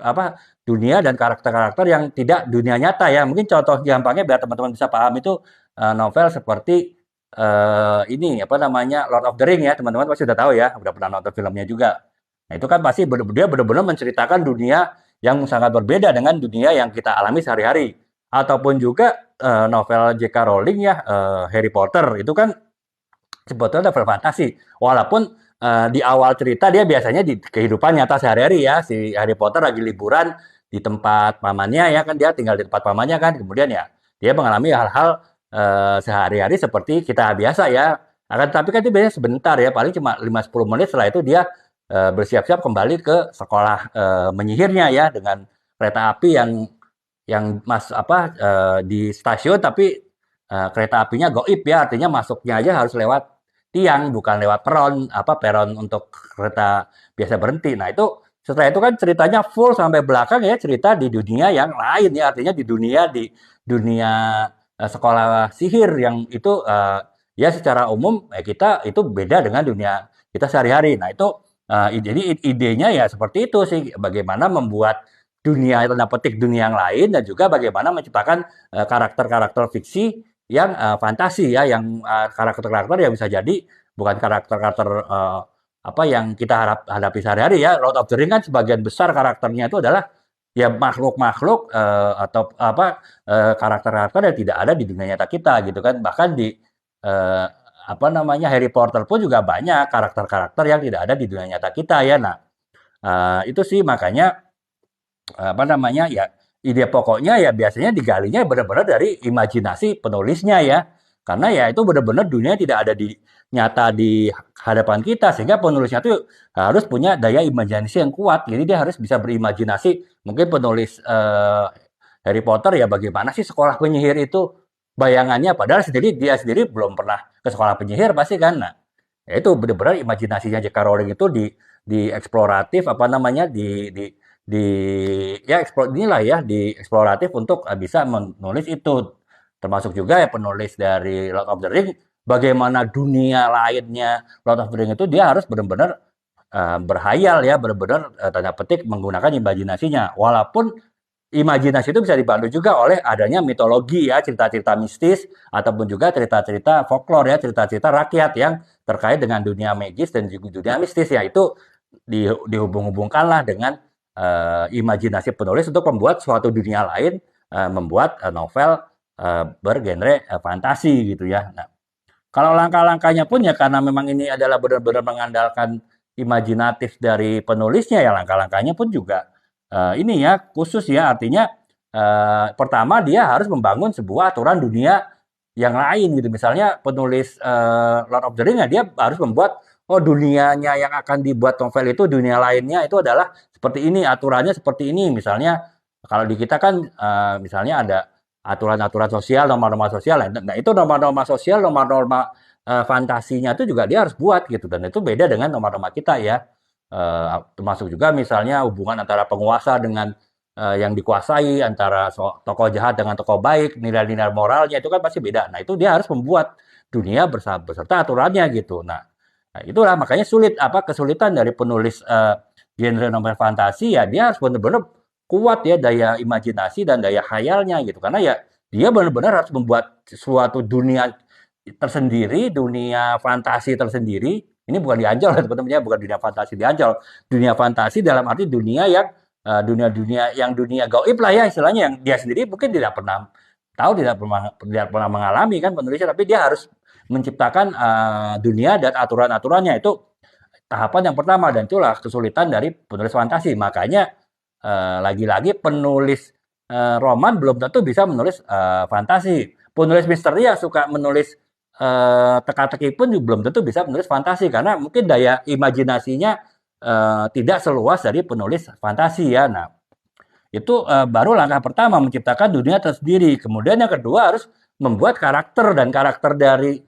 apa dunia dan karakter-karakter yang tidak dunia nyata ya. Mungkin contoh gampangnya biar teman-teman bisa paham itu novel seperti ini apa namanya Lord of the Ring ya, teman-teman pasti sudah tahu ya, udah pernah nonton filmnya juga. Nah, itu kan pasti dia benar-benar menceritakan dunia yang sangat berbeda dengan dunia yang kita alami sehari-hari. Ataupun juga novel J.K. Rowling ya, Harry Potter itu kan sebetulnya novel fantasi. Walaupun di awal cerita dia biasanya di kehidupan nyata sehari-hari ya, si Harry Potter lagi liburan di tempat pamannya ya kan, dia tinggal di tempat pamannya kan, kemudian ya dia mengalami hal-hal sehari-hari seperti kita biasa ya. Akan tapi kan itu biasanya sebentar ya, paling cuma 5-10 menit, setelah itu dia bersiap-siap kembali ke sekolah menyihirnya ya dengan kereta api di stasiun tapi kereta apinya goib ya, artinya masuknya aja harus lewat tiang, bukan lewat peron untuk kereta biasa berhenti. Nah, itu setelah itu kan ceritanya full sampai belakang ya, cerita di dunia yang lain ya, artinya di dunia sekolah sihir yang itu ya secara umum kita itu beda dengan dunia kita sehari-hari. Nah, itu jadi idenya ya seperti itu sih, bagaimana membuat dunia tanda petik dunia yang lain dan juga bagaimana menciptakan karakter-karakter fiksi yang fantasi ya, yang karakter-karakter yang bisa jadi bukan karakter-karakter yang kita hadapi sehari-hari ya. Lord of the Ring kan sebagian besar karakternya itu adalah ya makhluk-makhluk karakter-karakter yang tidak ada di dunia nyata kita gitu kan. Bahkan di eh, Harry Potter pun juga banyak karakter-karakter yang tidak ada di dunia nyata kita ya. Nah, itu sih makanya ya ide pokoknya ya biasanya digalinya benar-benar dari imajinasi penulisnya ya. Karena ya itu benar-benar dunia tidak ada di nyata di hadapan kita sehingga penulisnya itu harus punya daya imajinasi yang kuat. Jadi dia harus bisa berimajinasi. Mungkin penulis Harry Potter ya bagaimana sih sekolah penyihir itu bayangannya padahal dia sendiri belum pernah ke sekolah penyihir pasti kan. Nah, ya itu benar-benar imajinasinya J.K. Rowling itu di eksploratif di ya inilah ya di eksploratif untuk bisa menulis itu, termasuk juga ya penulis dari Lord of the Ring bagaimana dunia lainnya Lord of the Ring itu dia harus benar-benar berhayal ya, benar-benar tanda petik menggunakan imajinasinya, walaupun imajinasi itu bisa dibantu juga oleh adanya mitologi ya, cerita-cerita mistis ataupun juga cerita-cerita folklore ya, cerita-cerita rakyat yang terkait dengan dunia magis dan juga dunia mistis ya, itu dihubung-hubungkanlah dengan imajinasi penulis untuk membuat suatu dunia lain, membuat novel bergenre fantasi gitu ya. Nah, kalau langkah-langkahnya pun ya karena memang ini adalah benar-benar mengandalkan imajinatif dari penulisnya ya, langkah-langkahnya pun juga ini ya khusus ya, artinya pertama dia harus membangun sebuah aturan dunia yang lain gitu. Misalnya penulis Lord of the Rings ya dia harus membuat dunianya yang akan dibuat novel itu dunia lainnya itu adalah seperti ini, aturannya seperti ini. Misalnya kalau di kita kan misalnya ada aturan-aturan sosial, norma-norma sosial. Nah, itu norma-norma sosial, norma-norma fantasinya itu juga dia harus buat gitu. Dan itu beda dengan norma-norma kita ya. Termasuk juga misalnya hubungan antara penguasa dengan yang dikuasai, antara tokoh jahat dengan tokoh baik, nilai-nilai moralnya itu kan pasti beda. Nah, itu dia harus membuat dunia beserta aturannya gitu. Nah, itulah makanya kesulitan dari penulis genre novel fantasi ya dia harus benar-benar kuat ya daya imajinasi dan daya khayalnya gitu. Karena ya dia benar-benar harus membuat suatu dunia tersendiri, dunia fantasi tersendiri. Ini bukan di Ancol teman-teman ya, bukan dunia fantasi di Ancol. Dunia fantasi dalam arti dunia yang dunia gaib lah ya istilahnya, yang dia sendiri mungkin tidak pernah tahu, tidak pernah mengalami kan penulisnya, tapi dia harus menciptakan dunia dan aturan-aturannya. Itu tahapan yang pertama dan itulah kesulitan dari penulis fantasi. Makanya lagi-lagi penulis roman belum tentu bisa menulis fantasi. Penulis misteri yang suka menulis teka-teki pun belum tentu bisa menulis fantasi karena mungkin daya imajinasinya tidak seluas dari penulis fantasi ya. Nah, itu baru langkah pertama menciptakan dunia tersendiri. Kemudian yang kedua harus membuat karakter, dan karakter dari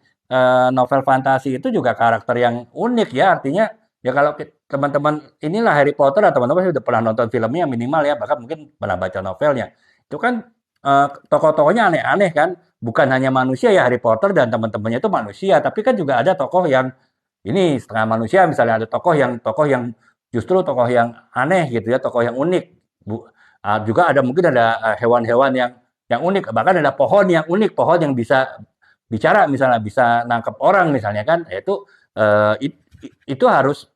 novel fantasi itu juga karakter yang unik ya. Artinya ya kalau teman-teman inilah Harry Potter atau teman-teman sudah pernah nonton filmnya minimal ya, bahkan mungkin pernah baca novelnya. Itu kan tokoh-tokohnya aneh-aneh kan. Bukan hanya manusia ya, Harry Potter dan teman-temannya itu manusia, tapi kan juga ada tokoh yang ini setengah manusia, misalnya ada tokoh yang justru tokoh yang aneh gitu ya, tokoh yang unik. Juga ada mungkin ada hewan-hewan yang unik, bahkan ada pohon yang unik, pohon yang bisa bicara misalnya, bisa nangkep orang misalnya kan. Itu harus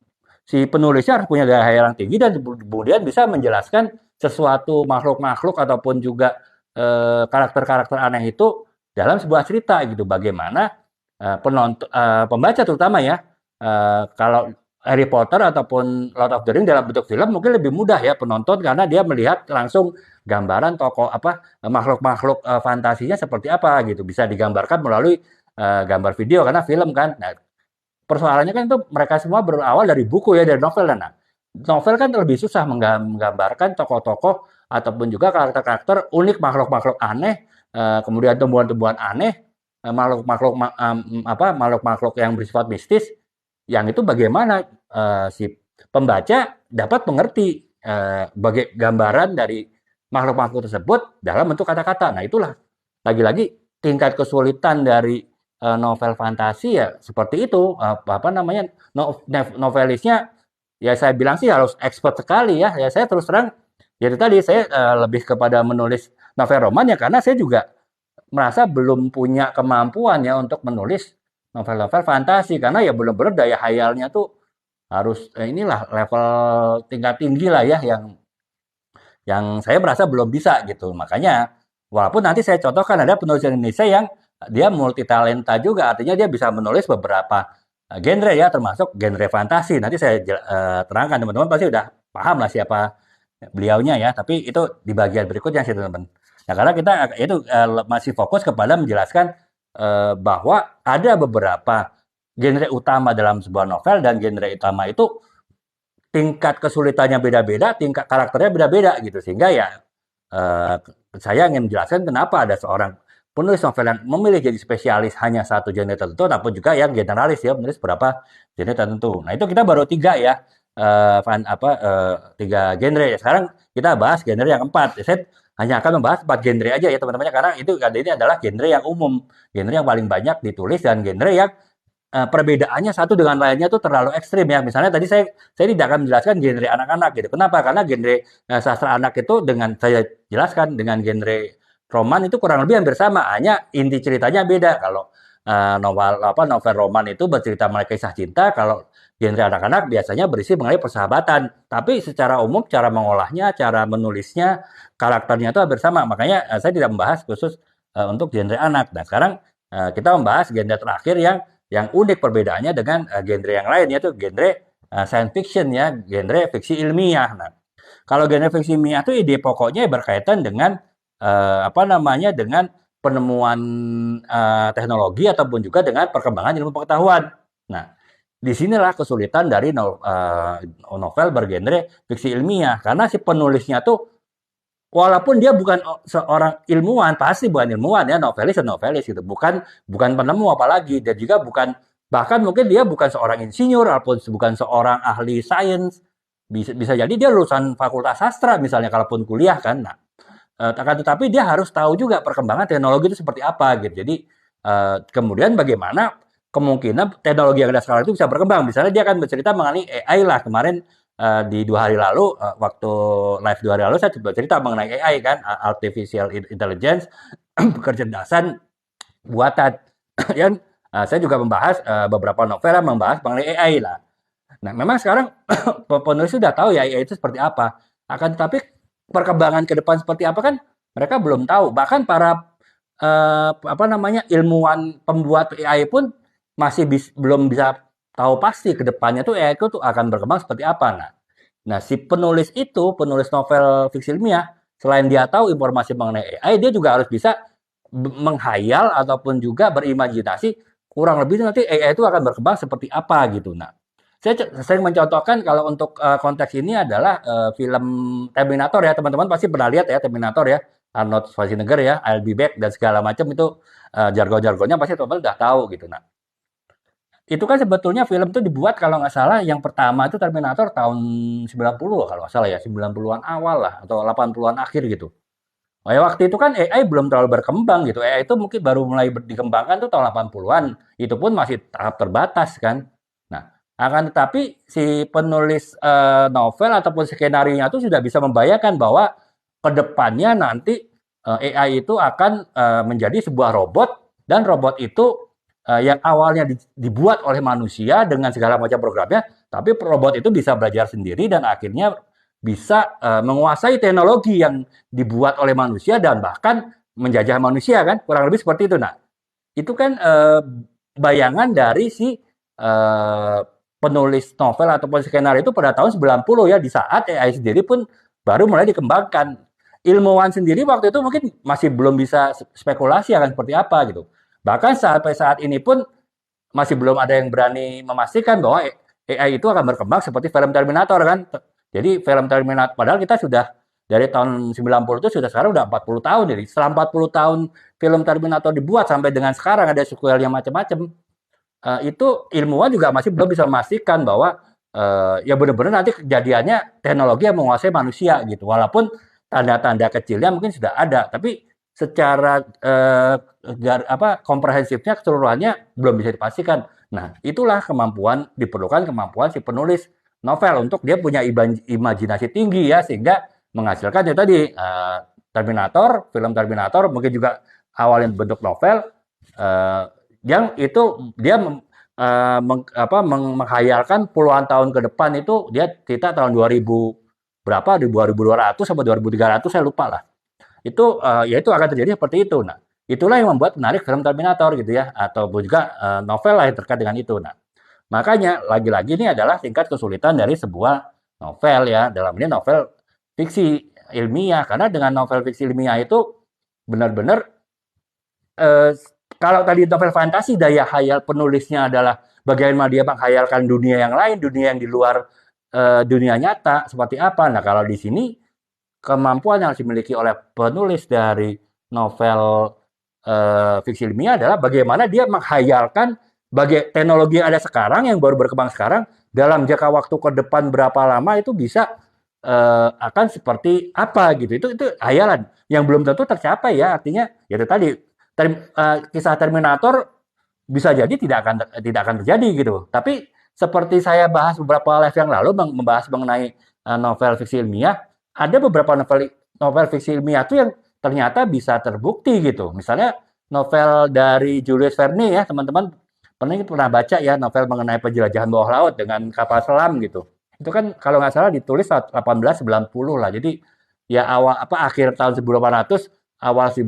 si penulisnya harus punya daya khayal yang tinggi dan kemudian bisa menjelaskan sesuatu makhluk-makhluk ataupun juga karakter-karakter aneh itu dalam sebuah cerita gitu. Bagaimana pembaca terutama ya, kalau Harry Potter ataupun Lord of the Ring dalam bentuk film mungkin lebih mudah ya penonton karena dia melihat langsung gambaran tokoh makhluk-makhluk fantasinya seperti apa gitu, bisa digambarkan melalui gambar video karena film kan. Nah, persoalannya kan itu mereka semua berawal dari buku ya, dari novel. Nah, novel kan lebih susah menggambarkan tokoh-tokoh ataupun juga karakter-karakter unik, makhluk-makhluk aneh, kemudian tumbuhan-tumbuhan aneh, makhluk-makhluk makhluk-makhluk yang bersifat mistis, yang itu bagaimana si pembaca dapat mengerti bagai gambaran dari makhluk-makhluk tersebut dalam bentuk kata-kata. Nah, itulah lagi-lagi tingkat kesulitan dari novel fantasi ya seperti itu. Apa namanya, novelisnya ya saya bilang sih harus expert sekali ya. Ya saya terus terang, ya itu tadi saya lebih kepada menulis novel roman ya karena saya juga merasa belum punya kemampuan ya untuk menulis novel-novel fantasi karena ya benar-benar daya hayalnya tuh harus inilah level tingkat tinggi lah ya yang saya merasa belum bisa gitu. Makanya walaupun nanti saya contohkan ada penulis Indonesia yang dia multi talenta juga, artinya dia bisa menulis beberapa genre ya, termasuk genre fantasi. Nanti saya terangkan teman-teman pasti udah paham lah siapa beliaunya ya. Tapi itu di bagian berikutnya sih teman-teman. Nah karena kita itu masih fokus kepada menjelaskan bahwa ada beberapa genre utama dalam sebuah novel dan genre utama itu tingkat kesulitannya beda-beda, tingkat karakternya beda-beda gitu. Sehingga ya eh, saya ingin menjelaskan kenapa ada seorang penulis novel yang memilih jadi spesialis hanya satu genre tertentu, ataupun juga yang generalis ya menulis beberapa genre tertentu. Nah itu kita baru tiga ya, tiga genre. Sekarang kita bahas genre yang keempat. Saya hanya akan membahas 4 genre aja ya teman-teman, karena itu ini adalah genre yang umum, genre yang paling banyak ditulis dan genre yang perbedaannya satu dengan lainnya tuh terlalu ekstrim ya. Misalnya tadi saya tidak akan menjelaskan genre anak-anak gitu. Kenapa? Karena genre sastra anak itu dengan saya jelaskan dengan genre roman itu kurang lebih hampir sama, hanya inti ceritanya beda. Kalau novel roman itu bercerita mengenai kisah cinta, kalau genre anak-anak biasanya berisi mengenai persahabatan. Tapi secara umum cara mengolahnya, cara menulisnya, karakternya itu hampir sama. Makanya saya tidak membahas khusus untuk genre anak. Nah, sekarang kita membahas genre terakhir yang unik perbedaannya dengan genre yang lain yaitu genre science fiction ya, genre fiksi ilmiah. Nah, kalau genre fiksi ilmiah itu ide pokoknya berkaitan dengan dengan penemuan teknologi ataupun juga dengan perkembangan ilmu pengetahuan. Nah, disinilah kesulitan dari novel bergenre fiksi ilmiah karena si penulisnya tuh walaupun dia bukan seorang ilmuwan, pasti bukan ilmuwan ya, novelis dan novelis gitu. Bukan penemu apalagi, dan juga bukan, bahkan mungkin dia bukan seorang insinyur ataupun bukan seorang ahli sains. Bisa jadi dia lulusan fakultas sastra misalnya kalaupun kuliah kan. Nah, akan tetapi dia harus tahu juga perkembangan teknologi itu seperti apa gitu. Jadi kemudian bagaimana kemungkinan teknologi yang ada sekarang itu bisa berkembang. Misalnya dia akan bercerita mengenai AI lah kemarin di 2 hari lalu, waktu live 2 hari lalu saya coba cerita mengenai AI kan, artificial intelligence, kecerdasan buatan. Dan saya juga membahas beberapa novel yang membahas mengenai AI lah. Nah, memang sekarang penulis sudah tahu ya AI itu seperti apa. Akan tetapi perkembangan ke depan seperti apa kan mereka belum tahu. Bahkan para ilmuwan pembuat AI pun masih belum bisa tahu pasti ke depannya tuh AI itu tuh akan berkembang seperti apa. Nah, si penulis itu, penulis novel fiksi ilmiah, selain dia tahu informasi mengenai AI, dia juga harus bisa menghayal ataupun juga berimajinasi kurang lebih nanti AI itu akan berkembang seperti apa gitu. Nah, saya sering mencontohkan kalau untuk konteks ini adalah film Terminator ya, teman-teman pasti pernah lihat ya Terminator ya, Arnold Schwarzenegger ya, I'll be back dan segala macam itu jargon-jargonnya pasti teman-teman udah tahu gitu. Nah, itu kan sebetulnya film itu dibuat kalau nggak salah yang pertama itu Terminator tahun 90 kalau nggak salah ya, 90-an awal lah atau 80-an akhir gitu. Oh ya waktu itu kan AI belum terlalu berkembang gitu. AI itu mungkin baru mulai dikembangkan tuh tahun 80-an. Itu pun masih tahap terbatas kan. Nah, akan tetapi si penulis novel ataupun skenario-nya itu sudah bisa membayangkan bahwa ke depannya nanti AI itu akan menjadi sebuah robot dan robot itu yang awalnya dibuat oleh manusia dengan segala macam programnya, tapi robot itu bisa belajar sendiri dan akhirnya bisa menguasai teknologi yang dibuat oleh manusia dan bahkan menjajah manusia kan, kurang lebih seperti itu. Nah, itu kan bayangan dari si penulis novel ataupun skenario itu pada tahun 90 ya, di saat AI sendiri pun baru mulai dikembangkan. Ilmuwan sendiri waktu itu mungkin masih belum bisa spekulasi akan seperti apa gitu. Bahkan sampai saat ini pun masih belum ada yang berani memastikan bahwa AI itu akan berkembang seperti film Terminator kan. Jadi film Terminator, padahal kita sudah dari tahun 90 itu sudah sekarang udah 40 tahun. Jadi setelah 40 tahun film Terminator dibuat sampai dengan sekarang ada sequelnya macam-macam, itu ilmuwan juga masih belum bisa memastikan bahwa ya benar-benar nanti kejadiannya teknologi yang menguasai manusia gitu. Walaupun tanda-tanda kecilnya mungkin sudah ada, tapi secara komprehensifnya keseluruhannya belum bisa dipastikan. Nah, itulah diperlukan kemampuan si penulis novel untuk dia punya imajinasi tinggi ya sehingga menghasilkan ya tadi film Terminator mungkin juga awalnya bentuk novel uh, yang itu dia menghayalkan puluhan tahun ke depan itu dia kita tahun 2000 berapa di 2200 sampai 2300 saya lupa lah. Itu ya itu akan terjadi seperti itu. Nah, itulah yang membuat menarik film Terminator gitu ya ataupun juga novel lah yang terkait dengan itu. Nah, makanya lagi-lagi ini adalah tingkat kesulitan dari sebuah novel ya. Dalam ini novel fiksi ilmiah karena dengan novel fiksi ilmiah itu benar-benar eh, kalau tadi novel fantasi daya hayal penulisnya adalah bagaimana dia menghayalkan dunia yang lain, dunia yang di luar dunia nyata seperti apa. Nah, kalau di sini kemampuan yang dimiliki oleh penulis dari novel fiksi ilmiah adalah bagaimana dia menghayalkan teknologi yang ada sekarang yang baru berkembang sekarang dalam jangka waktu ke depan berapa lama itu bisa akan seperti apa gitu. Itu hayalan yang belum tentu tercapai ya. Artinya ya itu tadi kisah Terminator bisa jadi tidak akan terjadi gitu. Tapi seperti saya bahas beberapa live yang lalu membahas mengenai novel fiksi ilmiah, ada beberapa novel fiksi ilmiah itu yang ternyata bisa terbukti gitu. Misalnya novel dari Julius Verne ya, teman-teman pernah baca ya novel mengenai penjelajahan bawah laut dengan kapal selam gitu. Itu kan kalau nggak salah ditulis 1890 lah. Jadi ya akhir tahun 1800 awal akhir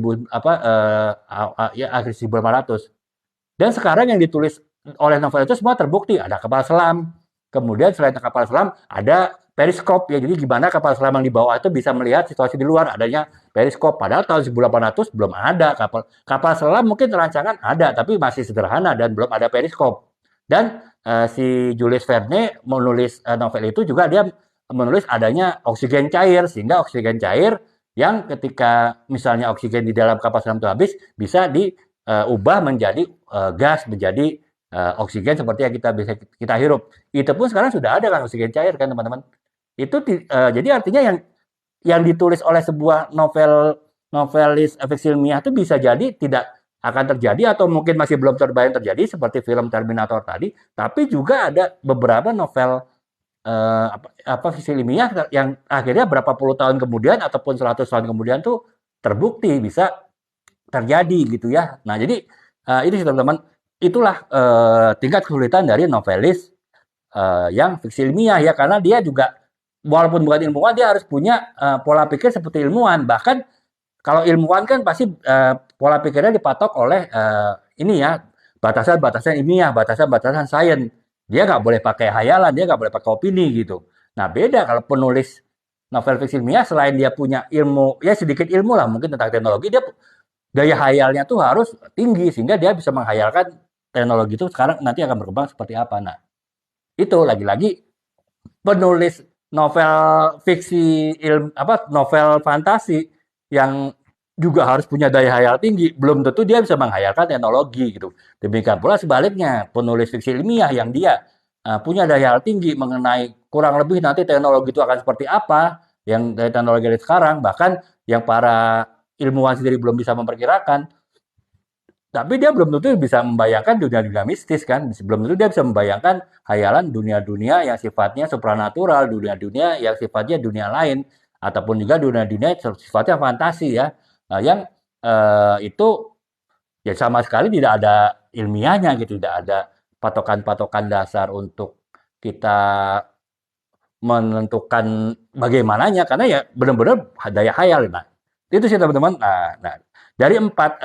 1800. Dan sekarang yang ditulis oleh novel itu semua terbukti. Ada kapal selam, kemudian selain kapal selam ada periskop ya. Jadi gimana kapal selam yang di bawah itu bisa melihat situasi di luar adanya periskop. Padahal tahun 1800 belum ada kapal selam mungkin rancangan ada tapi masih sederhana dan belum ada periskop. Dan si Julius Verne menulis novel itu juga dia menulis adanya oksigen cair sehingga oksigen cair yang ketika misalnya oksigen di dalam kapal selam itu habis bisa diubah menjadi gas menjadi oksigen seperti yang kita hirup. Itu pun sekarang sudah ada kan oksigen cair kan teman-teman. Jadi artinya yang ditulis oleh sebuah novelis fiksi ilmiah itu bisa jadi tidak akan terjadi atau mungkin masih belum terbayang terjadi seperti film Terminator tadi, tapi juga ada beberapa novel fiksi ilmiah yang akhirnya berapa puluh tahun kemudian ataupun 100 tahun kemudian tuh terbukti bisa terjadi gitu ya. Nah, jadi ini sih teman-teman, itulah tingkat kesulitan dari novelis yang fiksi ilmiah ya karena dia juga walaupun bukan ilmuwan dia harus punya pola pikir seperti ilmuwan. Bahkan kalau ilmuwan kan pasti pola pikirnya dipatok oleh ini ya batasan-batasan ilmiah, batasan-batasan sains. Dia nggak boleh pakai hayalan, dia nggak boleh pakai opini gitu. Nah beda kalau penulis novel fiksi ilmiah selain dia punya ilmu, ya sedikit ilmu lah mungkin tentang teknologi, dia daya hayalnya tuh harus tinggi sehingga dia bisa menghayalkan teknologi itu sekarang nanti akan berkembang seperti apa. Nah itu lagi-lagi penulis novel fiksi novel fantasi yang juga harus punya daya hayal tinggi, belum tentu dia bisa menghayalkan teknologi gitu. Demikian pula sebaliknya, penulis fiksi ilmiah yang dia punya daya hayal tinggi mengenai kurang lebih nanti teknologi itu akan seperti apa, yang dari teknologi dari sekarang, bahkan yang para ilmuwan sendiri belum bisa memperkirakan, tapi dia belum tentu bisa membayangkan dunia-dunia mistis kan, belum tentu dia bisa membayangkan hayalan dunia-dunia yang sifatnya supranatural, dunia-dunia yang sifatnya dunia lain, ataupun juga dunia-dunia sifatnya fantasi ya, yang itu ya sama sekali tidak ada ilmiahnya gitu, tidak ada patokan-patokan dasar untuk kita menentukan bagaimananya, karena ya benar-benar daya hayal. Nah, itu sih teman-teman. Nah, dari empat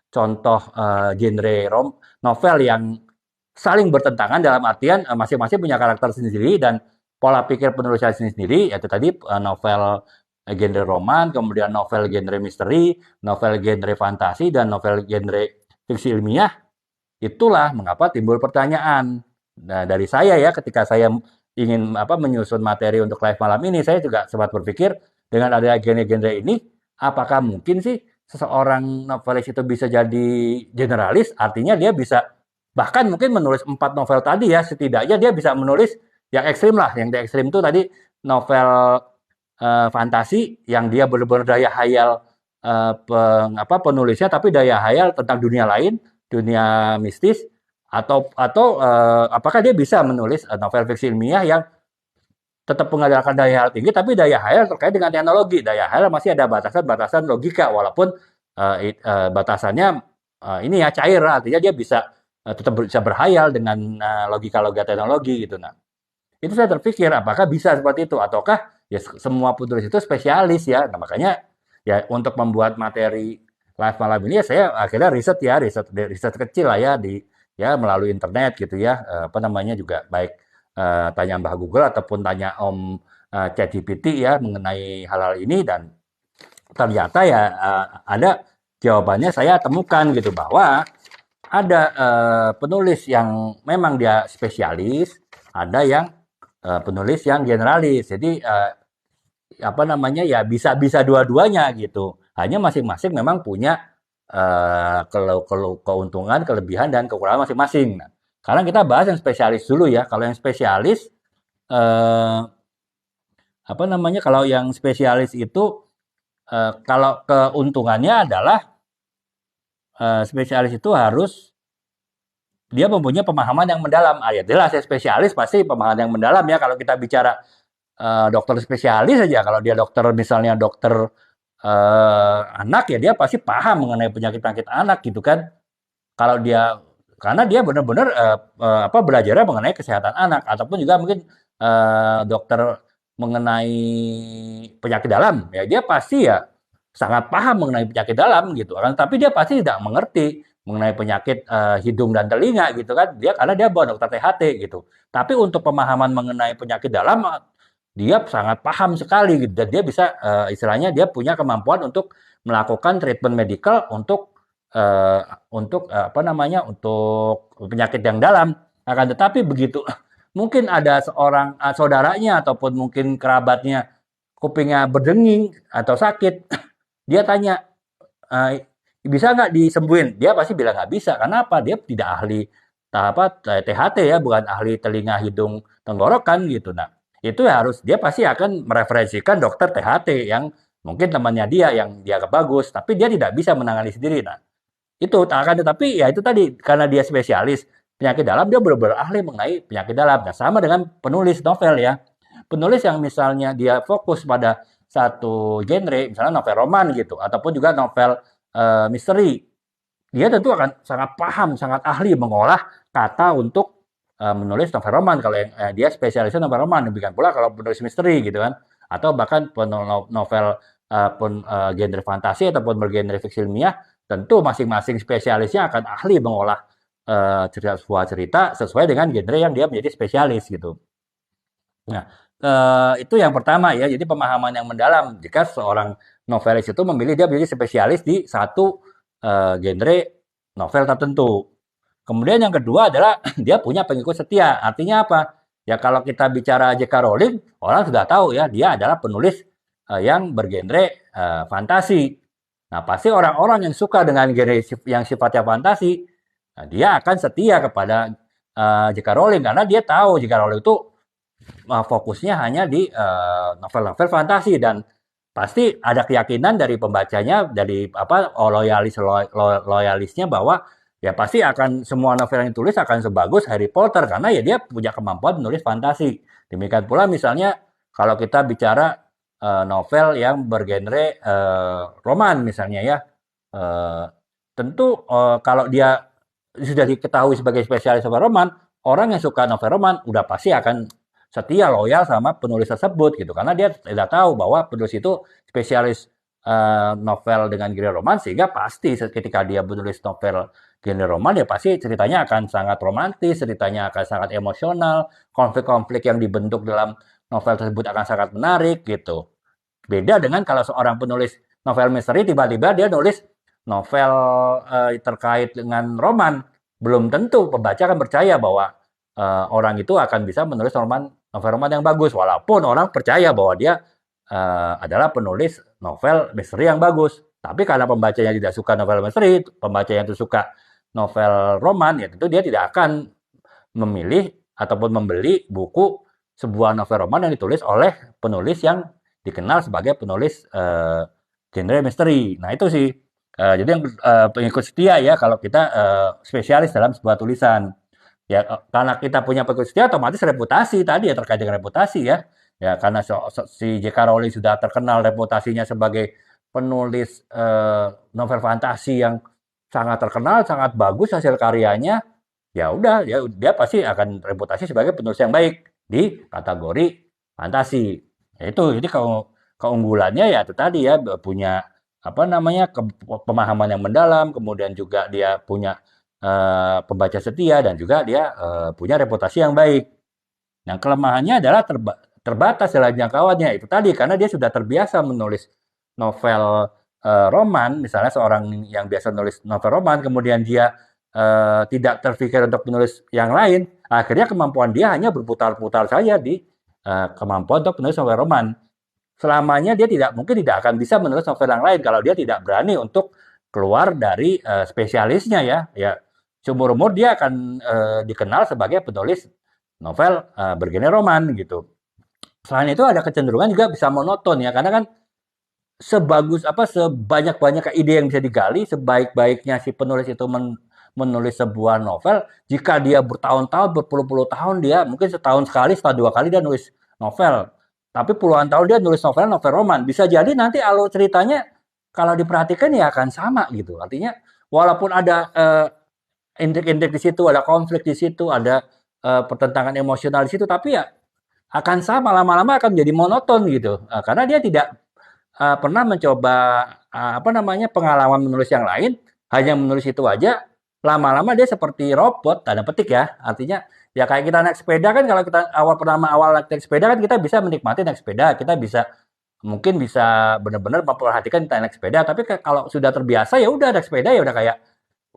contoh genre novel yang saling bertentangan dalam artian masing-masing punya karakter sendiri dan pola pikir penulisnya sendiri, yaitu tadi novel genre roman, kemudian novel genre misteri, novel genre fantasi, dan novel genre fiksi ilmiah. Itulah mengapa timbul pertanyaan. Nah, dari saya ya, ketika saya ingin menyusun materi untuk live malam ini, saya juga sempat berpikir dengan ada genre-genre ini, apakah mungkin sih seseorang novelis itu bisa jadi generalis? Artinya dia bisa bahkan mungkin menulis 4 novel tadi ya, setidaknya dia bisa menulis yang ekstrim lah. Yang ekstrim itu tadi novel fantasi yang dia benar-benar daya hayal penulisnya, tapi daya hayal tentang dunia lain, dunia mistis, atau apakah dia bisa menulis novel fiksi ilmiah yang tetap mengandalkan daya hayal tinggi, tapi daya hayal terkait dengan teknologi. Daya hayal masih ada batasan-batasan logika, walaupun batasannya ini ya cair, artinya dia bisa tetap bisa berhayal dengan logika-logika teknologi gitu. Nah, itu saya terpikir apakah bisa seperti itu ataukah ya semua penulis itu spesialis ya. Nah, makanya ya untuk membuat materi live malam ini ya saya akhirnya riset kecil lah ya ya melalui internet gitu ya. Juga baik tanya Mbah Google ataupun tanya Om ChatGPT ya mengenai hal-hal ini, dan ternyata ya ada jawabannya saya temukan gitu bahwa ada penulis yang memang dia spesialis, ada yang penulis yang generalis. Jadi ya bisa dua-duanya gitu. Hanya masing-masing memang punya keuntungan, kelebihan dan kekurangan masing-masing. Nah, sekarang kita bahas yang spesialis dulu ya. Kalau yang spesialis eh, kalau yang spesialis itu kalau keuntungannya adalah spesialis itu harus dia mempunyai pemahaman yang mendalam. Ya jelas ya spesialis pasti pemahaman yang mendalam ya. Kalau kita bicara dokter spesialis saja, kalau dia dokter misalnya dokter anak ya dia pasti paham mengenai penyakit-penyakit anak gitu kan. Kalau dia karena dia benar-benar belajarnya mengenai kesehatan anak, ataupun juga mungkin dokter mengenai penyakit dalam ya dia pasti ya sangat paham mengenai penyakit dalam gitu kan, tapi dia pasti tidak mengerti mengenai penyakit hidung dan telinga gitu kan, karena dia bukan dokter THT gitu. Tapi untuk pemahaman mengenai penyakit dalam dia sangat paham sekali gitu, dan dia bisa istilahnya dia punya kemampuan untuk melakukan treatment medikal untuk penyakit yang dalam. Akan tetapi begitu mungkin ada seorang saudaranya ataupun mungkin kerabatnya kupingnya berdenging atau sakit, dia tanya, bisa nggak disembuhin? Dia pasti bilang nggak bisa. Karena apa? Dia tidak ahli THT ya, bukan ahli telinga, hidung, tenggorokan gitu. Nah, itu harus dia pasti akan mereferensikan dokter THT yang mungkin temannya dia yang dia bagus, tapi dia tidak bisa menangani sendiri. Nah, itu akan tetapi ya itu tadi karena dia spesialis penyakit dalam, dia benar-benar ahli mengenai penyakit dalam. Nah, sama dengan penulis novel ya. Penulis yang misalnya dia fokus pada satu genre, misalnya novel roman gitu, ataupun juga novel misteri, dia tentu akan sangat paham, sangat ahli mengolah kata untuk menulis novel roman. Kalau yang dia spesialisnya novel roman, demikian pula kalau penulis misteri gitu kan, atau bahkan novel genre fantasi ataupun bergenre fiksi ilmiah, tentu masing-masing spesialisnya akan ahli mengolah sebuah cerita sesuai dengan genre yang dia menjadi spesialis gitu. Nah, itu yang pertama ya, jadi pemahaman yang mendalam. Jika seorang novelis itu memilih dia menjadi spesialis di satu genre novel tertentu. Kemudian yang kedua adalah dia punya pengikut setia. Artinya apa? Ya kalau kita bicara J.K. Rowling, orang sudah tahu ya dia adalah penulis yang bergenre fantasi. Nah, pasti orang-orang yang suka dengan genre yang sifatnya fantasi, nah, dia akan setia kepada J.K. Rowling karena dia tahu J.K. Rowling itu fokusnya hanya di novel-novel fantasi, dan pasti ada keyakinan dari pembacanya, dari loyalisnya bahwa ya pasti akan semua novel yang ditulis akan sebagus Harry Potter karena ya dia punya kemampuan menulis fantasi. Demikian pula misalnya kalau kita bicara novel yang bergenre roman misalnya ya, tentu kalau dia sudah diketahui sebagai spesialis novel roman, orang yang suka novel roman udah pasti akan setia loyal sama penulis tersebut gitu karena dia tidak tahu bahwa penulis itu spesialis novel dengan genre roman, sehingga pasti ketika dia menulis novel genre roman ya pasti ceritanya akan sangat romantis, ceritanya akan sangat emosional, konflik-konflik yang dibentuk dalam novel tersebut akan sangat menarik gitu. Beda dengan kalau seorang penulis novel misteri tiba-tiba dia nulis novel terkait dengan roman, belum tentu pembaca akan percaya bahwa orang itu akan bisa menulis roman novel roman yang bagus, walaupun orang percaya bahwa dia adalah penulis novel misteri yang bagus. Tapi karena pembacanya tidak suka novel misteri, pembacanya itu suka novel roman, ya tentu dia tidak akan memilih ataupun membeli buku sebuah novel roman yang ditulis oleh penulis yang dikenal sebagai penulis genre misteri. Nah itu sih. Jadi yang pengikut setia ya kalau kita spesialis dalam sebuah tulisan. Ya karena kita punya pengikut setia otomatis reputasi tadi ya terkait dengan reputasi ya. Ya karena si J.K. Rowling sudah terkenal reputasinya sebagai penulis novel fantasi yang sangat terkenal, sangat bagus hasil karyanya, ya udah dia pasti akan reputasi sebagai penulis yang baik di kategori fantasi. Ya itu jadi kalau keunggulannya ya itu tadi ya punya apa namanya pemahaman yang mendalam, kemudian juga dia punya pembaca setia dan juga dia punya reputasi yang baik. Yang kelemahannya adalah terbatas dalam jangkauannya itu tadi karena dia sudah terbiasa menulis novel roman, misalnya seorang yang biasa menulis novel roman, kemudian dia tidak terpikir untuk menulis yang lain, akhirnya kemampuan dia hanya berputar-putar saja di kemampuan untuk menulis novel roman. Selamanya dia mungkin tidak akan bisa menulis novel yang lain kalau dia tidak berani untuk keluar dari spesialisnya ya. Ya seumur umur dia akan dikenal sebagai penulis novel bergenre roman gitu. Selain itu ada kecenderungan juga bisa monoton ya karena kan sebagus apa sebanyak-banyak ide yang bisa digali, sebaik-baiknya si penulis itu menulis sebuah novel, jika dia bertahun-tahun, berpuluh-puluh tahun dia mungkin setahun sekali, setahun dua kali dia nulis novel. Tapi puluhan tahun dia nulis novel roman. Bisa jadi nanti alur ceritanya kalau diperhatikan ya akan sama gitu. Artinya walaupun ada intrik-intrik di situ, ada konflik di situ, ada pertentangan emosional di situ, tapi ya akan sama lama-lama akan menjadi monoton gitu. Karena dia tidak pernah mencoba apa namanya pengalaman menulis yang lain, hanya menulis itu aja, lama-lama dia seperti robot, tanda petik ya. Artinya ya kayak kita naik sepeda kan kalau kita awal naik sepeda kan kita bisa menikmati naik sepeda, kita bisa mungkin bisa benar-benar memperhatikan kita naik sepeda, tapi kalau sudah terbiasa ya udah naik sepeda ya udah kayak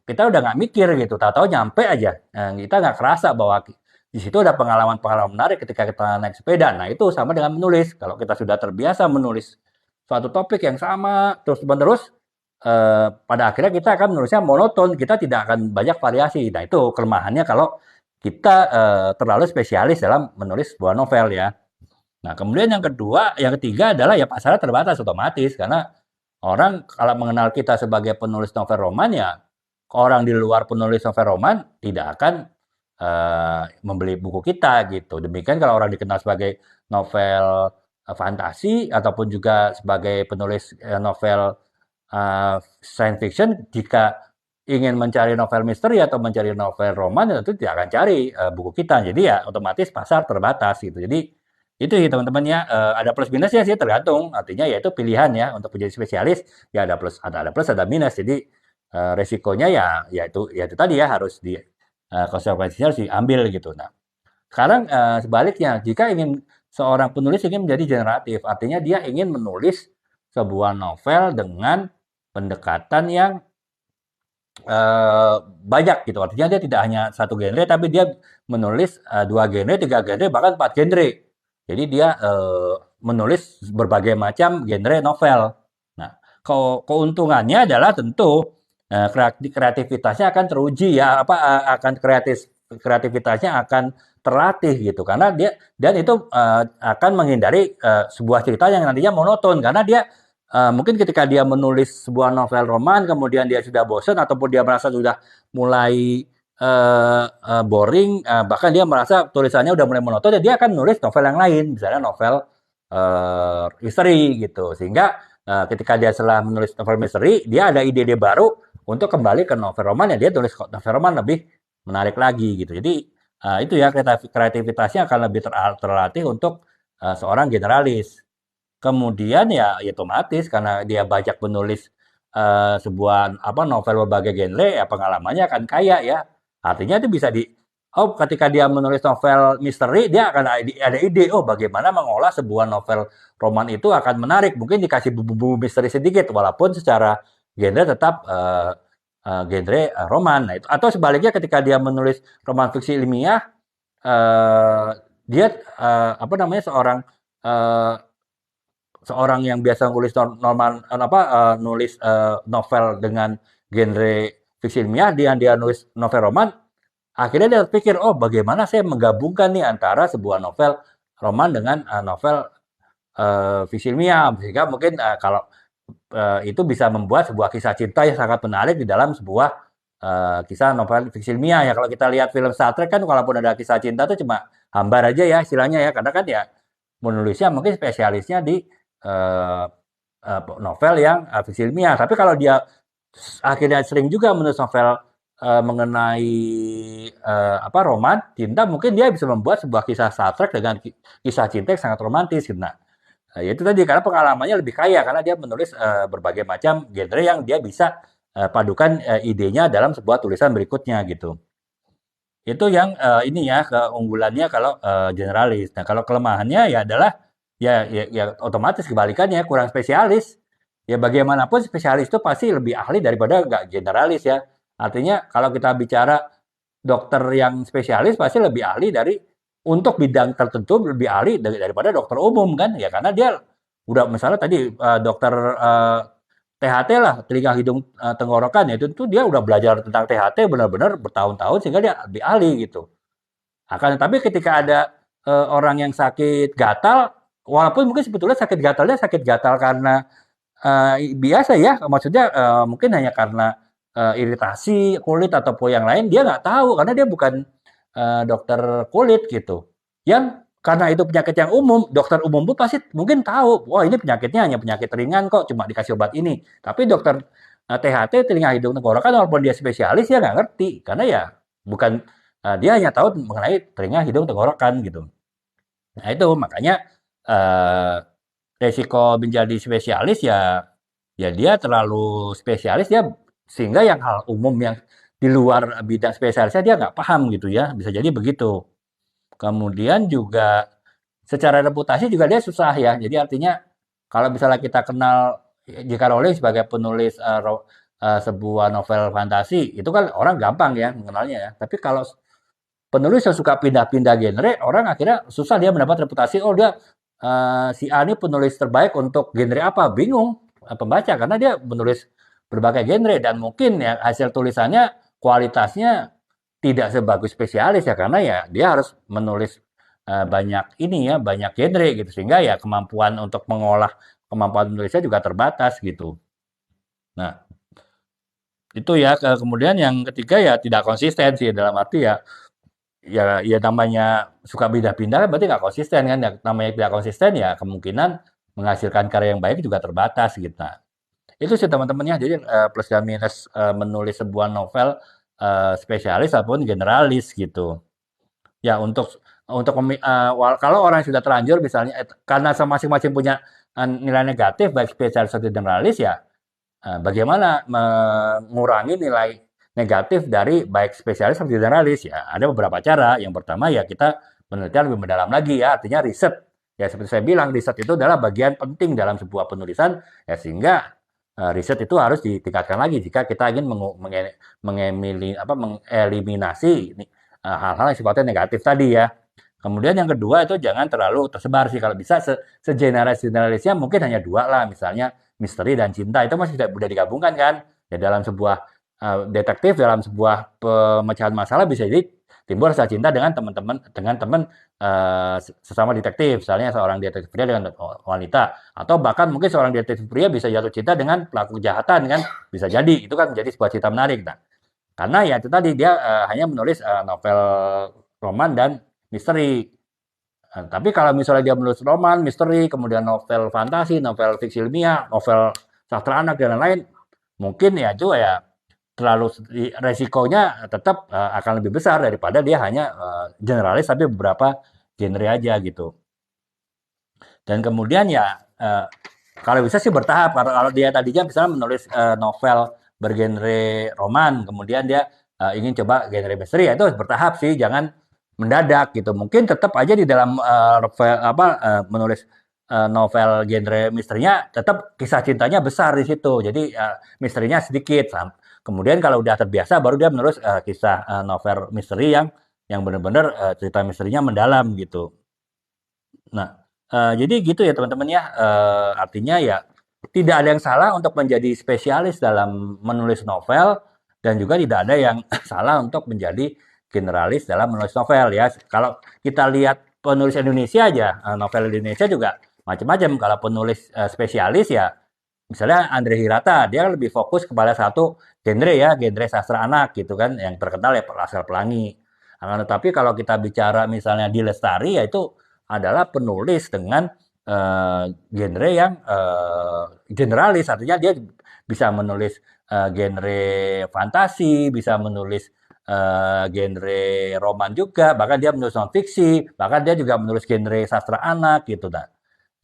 kita udah nggak mikir gitu, tahu-tahu nyampe aja. Nah, kita nggak kerasa bahwa di situ ada pengalaman-pengalaman menarik ketika kita naik sepeda. Nah, itu sama dengan menulis. Kalau kita sudah terbiasa menulis suatu topik yang sama terus-menerus, pada akhirnya kita akan menulisnya monoton, kita tidak akan banyak variasi. Nah, itu kelemahannya kalau kita terlalu spesialis dalam menulis sebuah novel ya. Nah, kemudian yang ketiga adalah ya pasarnya terbatas otomatis karena orang kalau mengenal kita sebagai penulis novel roman ya orang di luar penulis novel roman tidak akan membeli buku kita gitu. Demikian kalau orang dikenal sebagai novel fantasi ataupun juga sebagai penulis novel science fiction, jika ingin mencari novel misteri atau mencari novel roman tentu tidak akan cari buku kita. Jadi ya otomatis pasar terbatas gitu. Jadi itu sih teman-teman ya ada plus minusnya sih tergantung. Artinya yaitu pilihan ya untuk menjadi spesialis ya ada plus ada minus. Jadi resikonya ya itu tadi ya harus di konsekuensinya harus diambil gitu. Nah, sekarang sebaliknya, jika seorang penulis ingin menjadi generatif, artinya dia ingin menulis sebuah novel dengan pendekatan yang banyak gitu. Artinya dia tidak hanya satu genre, tapi dia menulis dua genre, tiga genre, bahkan empat genre. Jadi dia menulis berbagai macam genre novel. Nah, keuntungannya adalah tentu kreativitasnya akan teruji ya, akan kreativitasnya akan terlatih gitu karena dia dan itu akan menghindari sebuah cerita yang nantinya monoton karena dia mungkin ketika dia menulis sebuah novel roman kemudian dia sudah bosan ataupun dia merasa sudah mulai boring bahkan dia merasa tulisannya udah mulai monoton ya dia akan nulis novel yang lain misalnya novel misteri gitu sehingga ketika dia setelah menulis novel misteri dia ada ide-ide baru untuk kembali ke novel roman ya dia tulis novel roman lebih menarik lagi gitu jadi itu ya kreativitasnya akan lebih terlatih untuk seorang generalis. Kemudian ya otomatis karena dia banyak menulis sebuah novel berbagai genre ya pengalamannya akan kaya ya. Artinya itu bisa ketika dia menulis novel misteri dia akan ada ide bagaimana mengolah sebuah novel roman itu akan menarik. Mungkin dikasih bumbu-bumbu misteri sedikit walaupun secara genre tetap genre roman. Nah, itu atau sebaliknya ketika dia menulis roman fiksi ilmiah dia apa namanya eh, seorang yang biasa nulis normal apa nulis novel dengan genre fiksi ilmiah, dia nulis novel roman, akhirnya dia pikir, oh bagaimana saya menggabungkan nih antara sebuah novel roman dengan novel fiksi ilmiah, sehingga mungkin kalau itu bisa membuat sebuah kisah cinta yang sangat menarik di dalam sebuah kisah novel fiksi ilmiah ya. Kalau kita lihat film Star Trek kan, walaupun ada kisah cinta itu cuma hambar aja ya istilahnya ya, karena kan ya menulisnya mungkin spesialisnya di eh, novel yang fiksi ilmiah. Tapi kalau dia akhirnya sering juga menulis novel mengenai apa roman cinta, mungkin dia bisa membuat sebuah kisah Star Trek dengan kisah cinta yang sangat romantis gitu. Nah, ya itu tadi karena pengalamannya lebih kaya karena dia menulis berbagai macam genre yang dia bisa padukan idenya dalam sebuah tulisan berikutnya gitu. Itu yang ini ya keunggulannya kalau generalis. Nah, kalau kelemahannya ya adalah ya otomatis kebalikannya kurang spesialis. Ya bagaimanapun spesialis itu pasti lebih ahli daripada nggak generalis ya. Artinya kalau kita bicara dokter yang spesialis pasti lebih ahli dari untuk bidang tertentu lebih ahli daripada dokter umum kan ya karena dia udah misalnya tadi dokter THT lah telinga hidung tenggorokan ya itu dia udah belajar tentang THT benar-benar bertahun-tahun sehingga dia lebih ahli gitu. Akan tetapi ketika ada orang yang sakit gatal walaupun mungkin sebetulnya sakit gatal karena biasa ya, maksudnya mungkin hanya karena iritasi kulit ataupun yang lain, dia nggak tahu karena dia bukan dokter kulit gitu. Yang karena itu penyakit yang umum, dokter umum pun pasti mungkin tahu, wah ini penyakitnya hanya penyakit ringan kok, cuma dikasih obat ini. Tapi dokter THT, telinga hidung tenggorokan, walaupun dia spesialis, dia nggak ngerti. Karena ya bukan, dia hanya tahu mengenai telinga hidung tenggorokan gitu. Nah itu makanya eh, resiko menjadi spesialis ya ya dia terlalu spesialis dia sehingga yang hal umum yang di luar bidang spesialisnya dia nggak paham gitu ya bisa jadi begitu. Kemudian juga secara reputasi juga dia susah ya. Jadi artinya kalau misalnya kita kenal J.K. Rowling sebagai penulis sebuah novel fantasi itu kan orang gampang ya mengenalnya ya. Tapi kalau penulis yang suka pindah-pindah genre, orang akhirnya susah dia mendapat reputasi. Oh dia si A ini penulis terbaik untuk genre apa? Bingung pembaca karena dia menulis berbagai genre dan mungkin ya hasil tulisannya kualitasnya tidak sebagus spesialis ya karena ya dia harus menulis banyak ini ya banyak genre gitu sehingga ya kemampuan untuk mengolah kemampuan menulisnya juga terbatas gitu. Nah itu ya kemudian yang ketiga ya tidak konsisten sih dalam arti ya ya namanya suka pindah-pindah kan berarti nggak konsisten kan ya namanya tidak konsisten ya kemungkinan menghasilkan karya yang baik juga terbatas gitu. Nah, itu sih teman-temannya jadi plus dan minus menulis sebuah novel spesialis ataupun generalis gitu. Ya kalau orang yang sudah terlanjur misalnya karena masing-masing punya nilai negatif baik spesialis atau generalis ya bagaimana mengurangi nilai negatif dari baik spesialis atau generalis? Ya, ada beberapa cara. Yang pertama ya kita penelitian lebih mendalam lagi ya, artinya riset. Ya seperti saya bilang, riset itu adalah bagian penting dalam sebuah penulisan, ya sehingga riset itu harus ditingkatkan lagi jika kita ingin mengeliminasi hal-hal yang sifatnya negatif tadi ya. Kemudian yang kedua itu jangan terlalu tersebar sih kalau bisa segeneralis-generalisnya mungkin hanya dua lah misalnya misteri dan cinta itu masih tidak mudah digabungkan kan ya dalam sebuah detektif dalam sebuah pemecahan masalah bisa jadi timbul rasa cinta dengan teman-teman dengan teman sesama detektif misalnya seorang detektif pria dengan wanita atau bahkan mungkin seorang detektif pria bisa jatuh cinta dengan pelaku kejahatan kan bisa jadi itu kan menjadi sebuah cerita menarik nah karena ya itu tadi dia hanya menulis novel roman dan misteri. Tapi kalau misalnya dia menulis roman, misteri, kemudian novel fantasi, novel fiksi ilmiah, novel sastra anak dan lain-lain, mungkin ya itu ya terlalu resikonya tetap akan lebih besar daripada dia hanya generalis tapi beberapa genre aja gitu. Dan kemudian ya kalau bisa sih bertahap. Kalau dia tadinya misalnya menulis novel bergenre roman, kemudian dia ingin coba genre misteri, ya itu harus bertahap sih, jangan mendadak gitu. Mungkin tetap aja di dalam menulis novel genre misterinya, tetap kisah cintanya besar di situ. Jadi misterinya sedikit. Kemudian kalau udah terbiasa, baru dia menulis kisah novel misteri yang yang benar-benar cerita misterinya mendalam gitu. Nah, jadi gitu ya teman-teman ya, artinya ya tidak ada yang salah untuk menjadi spesialis dalam menulis novel dan juga tidak ada yang salah untuk menjadi generalis dalam menulis novel ya. Kalau kita lihat penulis Indonesia aja, novel Indonesia juga macam-macam. Kalau penulis spesialis ya, misalnya Andre Hirata, dia lebih fokus kepada satu genre ya, genre sastra anak gitu kan, yang terkenal ya Laskar Pelangi. Akan tetapi kalau kita bicara misalnya di Lestari, ya itu adalah penulis dengan genre yang generalis, artinya dia bisa menulis genre fantasi, bisa menulis genre roman juga, bahkan dia menulis non fiksi, bahkan dia juga menulis genre sastra anak gitu. Nah,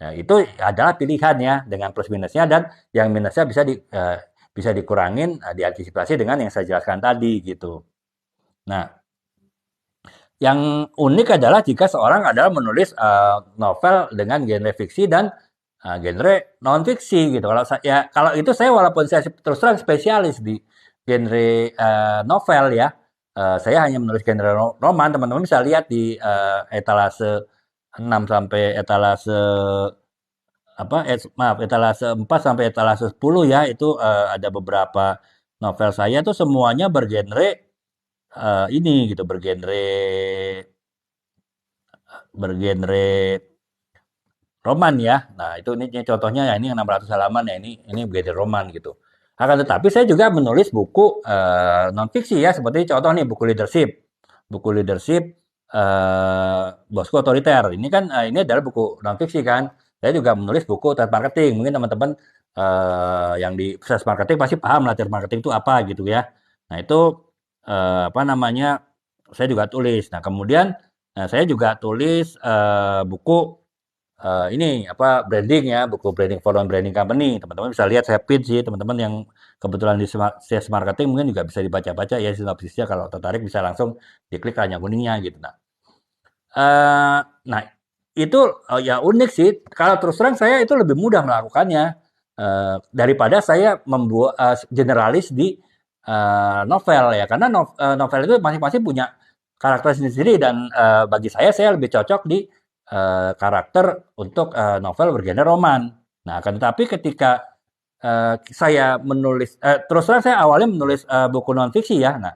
ya, itu adalah pilihan ya dengan plus minusnya dan yang minusnya bisa dikurangin, diantisipasi dengan yang saya jelaskan tadi gitu. Nah, yang unik adalah jika seorang adalah menulis novel dengan genre fiksi dan genre non fiksi gitu. Kalau itu saya walaupun saya terus terang spesialis di genre novel ya, saya hanya menulis genre roman. Teman-teman bisa lihat di etalase 6 sampai etalase maaf etalase 4 sampai etalase 10 ya itu ada beberapa novel saya tuh semuanya bergenre ini gitu bergenre roman ya. Nah, itu ini contohnya ya ini 600 halaman ya ini bergenre roman gitu. Akan tetapi saya juga menulis buku non fiksi ya seperti contoh nih buku leadership. Buku leadership Bosku Otoriter. Ini kan ini adalah buku non fiksi kan. Saya juga menulis buku trade marketing. Mungkin teman-teman yang di sales marketing pasti paham lah trade marketing itu apa gitu ya. Nah, itu apa namanya? Saya juga tulis. Nah, kemudian saya juga tulis buku ini apa branding ya, buku branding for branding company. Teman-teman bisa lihat saya pin sih, teman-teman yang kebetulan di sales marketing mungkin juga bisa dibaca-baca ya sinopsisnya kalau tertarik bisa langsung diklik keranjang kuningnya gitu. Nah itu ya unik sih. Kalau terus terang saya itu lebih mudah melakukannya daripada saya membuat generalis di novel ya, karena novel itu masing-masing punya karakter sendiri dan bagi saya lebih cocok di karakter untuk novel bergenre roman. Nah, akan tetapi ketika saya menulis terus terang saya awalnya menulis buku non fiksi ya. Nah,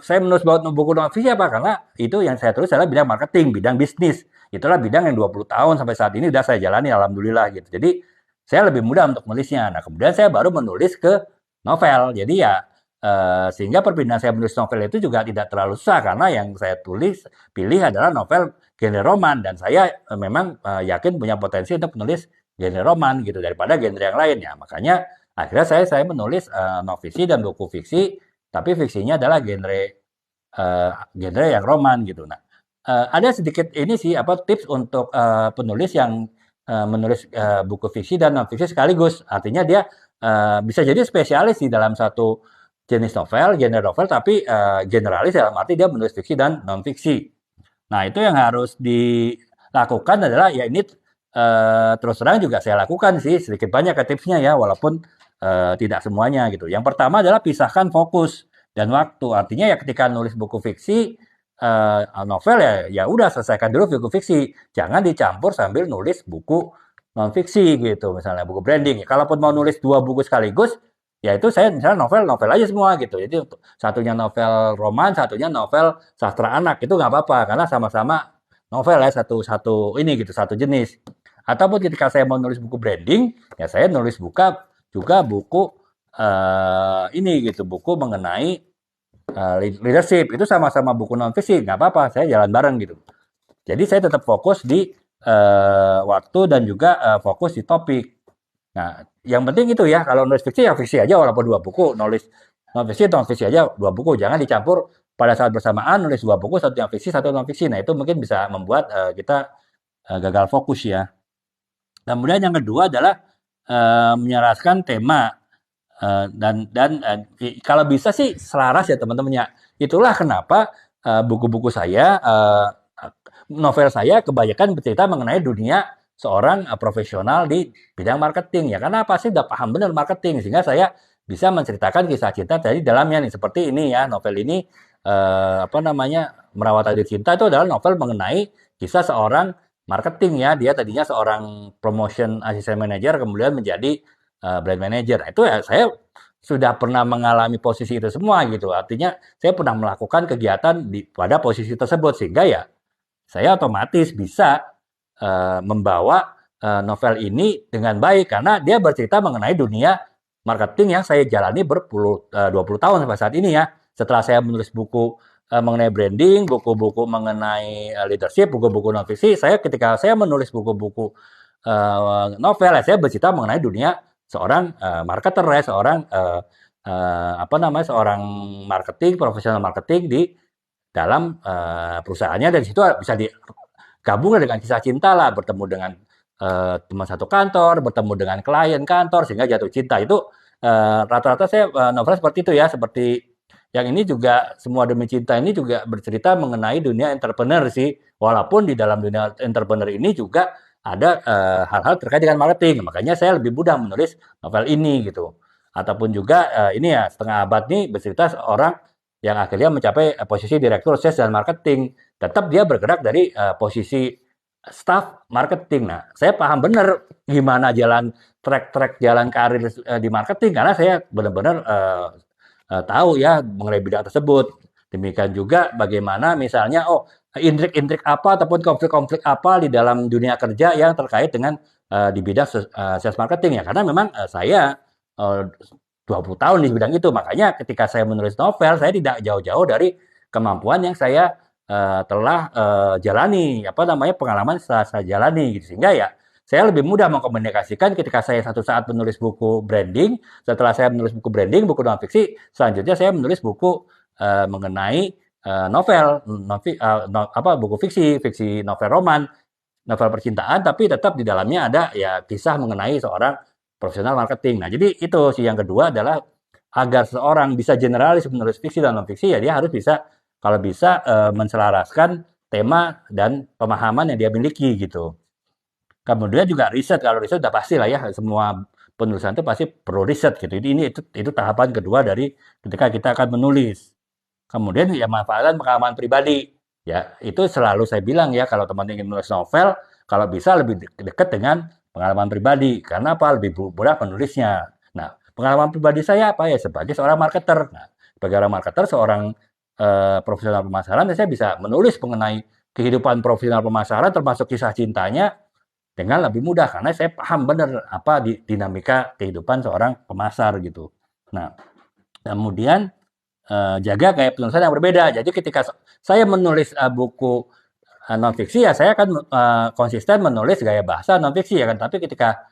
saya menulis buku non fiksi apa? Karena itu yang saya tulis adalah bidang marketing, bidang bisnis. Itulah bidang yang 20 tahun sampai saat ini sudah saya jalani alhamdulillah gitu. Jadi saya lebih mudah untuk menulisnya. Nah, kemudian saya baru menulis ke novel. Jadi ya sehingga perpindahan saya menulis novel itu juga tidak terlalu susah karena yang saya pilih adalah novel genre roman dan saya memang yakin punya potensi untuk menulis genre roman gitu daripada genre yang lain ya. Makanya akhirnya saya menulis non fiksi dan buku fiksi, tapi fiksinya adalah genre yang roman gitu. Nah, ada sedikit ini sih apa tips untuk penulis yang menulis buku fiksi dan non fiksi sekaligus. Artinya dia bisa jadi spesialis di dalam satu jenis novel, genre novel, tapi generalis dalam arti dia menulis fiksi dan non fiksi. Nah, itu yang harus dilakukan adalah ya ini terus terang juga saya lakukan sih sedikit banyak ke tipsnya ya walaupun tidak semuanya gitu. Yang pertama adalah pisahkan fokus dan waktu. Artinya ya ketika nulis buku fiksi novel ya udah selesaikan dulu buku fiksi. Jangan dicampur sambil nulis buku non fiksi gitu misalnya buku branding. Kalaupun mau nulis dua buku sekaligus ya itu saya misalnya novel aja semua gitu. Jadi satunya novel roman, satunya novel sastra anak itu nggak apa-apa karena sama-sama novel ya satu ini gitu satu jenis. Ataupun ketika saya mau nulis buku branding, ya saya nulis juga buku ini gitu, buku mengenai leadership itu sama-sama buku non fiksi, nggak apa-apa, saya jalan bareng gitu. Jadi saya tetap fokus di waktu dan juga fokus di topik. Nah, yang penting itu ya, kalau nulis fiksi ya fiksi aja walaupun dua buku, nulis non fiksi non fiksi aja dua buku, jangan dicampur pada saat bersamaan nulis dua buku, satu yang fiksi, satu non fiksi. Nah, itu mungkin bisa membuat kita gagal fokus ya. Kemudian yang kedua adalah menyelaraskan tema dan kalau bisa sih selaras ya teman-teman ya. Itulah kenapa buku-buku saya, novel saya kebanyakan bercerita mengenai dunia seorang profesional di bidang marketing ya. Karena apa sih udah paham benar marketing sehingga saya bisa menceritakan kisah cinta dari dalamnya nih seperti ini ya novel ini apa namanya, Merawat Air Cinta itu adalah novel mengenai kisah seorang marketing ya. Dia tadinya seorang promotion assistant manager kemudian menjadi brand manager. Nah, itu ya saya sudah pernah mengalami posisi itu semua gitu. Artinya saya pernah melakukan kegiatan pada posisi tersebut sehingga ya saya otomatis bisa membawa novel ini dengan baik karena dia bercerita mengenai dunia marketing yang saya jalani 20 tahun sampai saat ini ya. Setelah saya menulis buku mengenai branding, buku-buku mengenai leadership, buku-buku non fiksi, ketika saya menulis buku-buku novel, ya, saya bercerita mengenai dunia seorang marketer ya, seorang apa namanya, seorang marketing, profesional marketing di dalam perusahaannya dan di situ bisa digabung dengan kisah cinta lah, bertemu dengan teman satu kantor, bertemu dengan klien kantor sehingga jatuh cinta. Itu rata-rata saya novel seperti itu ya, seperti yang ini juga Semua Demi Cinta ini juga bercerita mengenai dunia entrepreneur sih. Walaupun di dalam dunia entrepreneur ini juga ada hal-hal terkait dengan marketing. Makanya saya lebih mudah menulis novel ini gitu. Ataupun juga ini ya Setengah Abad ini bercerita seorang yang akhirnya mencapai posisi direktur sales dan marketing. Tetap dia bergerak dari posisi staff marketing. Nah, saya paham benar gimana track jalan karir di marketing karena saya benar-benar tahu ya mengenai bidang tersebut. Demikian juga bagaimana misalnya intrik-intrik apa ataupun konflik-konflik apa di dalam dunia kerja yang terkait dengan di bidang sales marketing ya. Karena memang saya 20 tahun di bidang itu. Makanya ketika saya menulis novel, saya tidak jauh-jauh dari kemampuan yang saya telah jalani, apa namanya, pengalaman setelah saya jalani gitu. Sehingga ya saya lebih mudah mengkomunikasikan ketika saya satu saat menulis buku branding, setelah saya menulis buku branding, buku non fiksi, selanjutnya saya menulis buku mengenai novel, buku fiksi novel roman, novel percintaan, tapi tetap di dalamnya ada ya kisah mengenai seorang profesional marketing. Nah, jadi itu sih yang kedua adalah agar seorang bisa generalis menulis fiksi dan non fiksi ya dia harus bisa kalau bisa menselaraskan tema dan pemahaman yang dia miliki gitu. Kemudian juga riset, kalau riset udah pasti lah ya, semua penulisan itu pasti perlu riset gitu. Itu tahapan kedua dari ketika kita akan menulis. Kemudian ya manfaatkan pengalaman pribadi. Ya, itu selalu saya bilang ya kalau teman ingin menulis novel, kalau bisa lebih dekat dengan pengalaman pribadi. Karena apa? Lebih mudah penulisnya. Nah, pengalaman pribadi saya apa ya? Sebagai seorang marketer. Nah, sebagai orang marketer, seorang profesional pemasaran, saya bisa menulis mengenai kehidupan profesional pemasaran termasuk kisah cintanya dengan lebih mudah karena saya paham benar apa dinamika kehidupan seorang pemasar gitu. Nah, kemudian jaga gaya penulisan yang berbeda. Jadi ketika saya menulis buku non fiksi ya saya akan konsisten menulis gaya bahasa non fiksi ya kan. Tapi ketika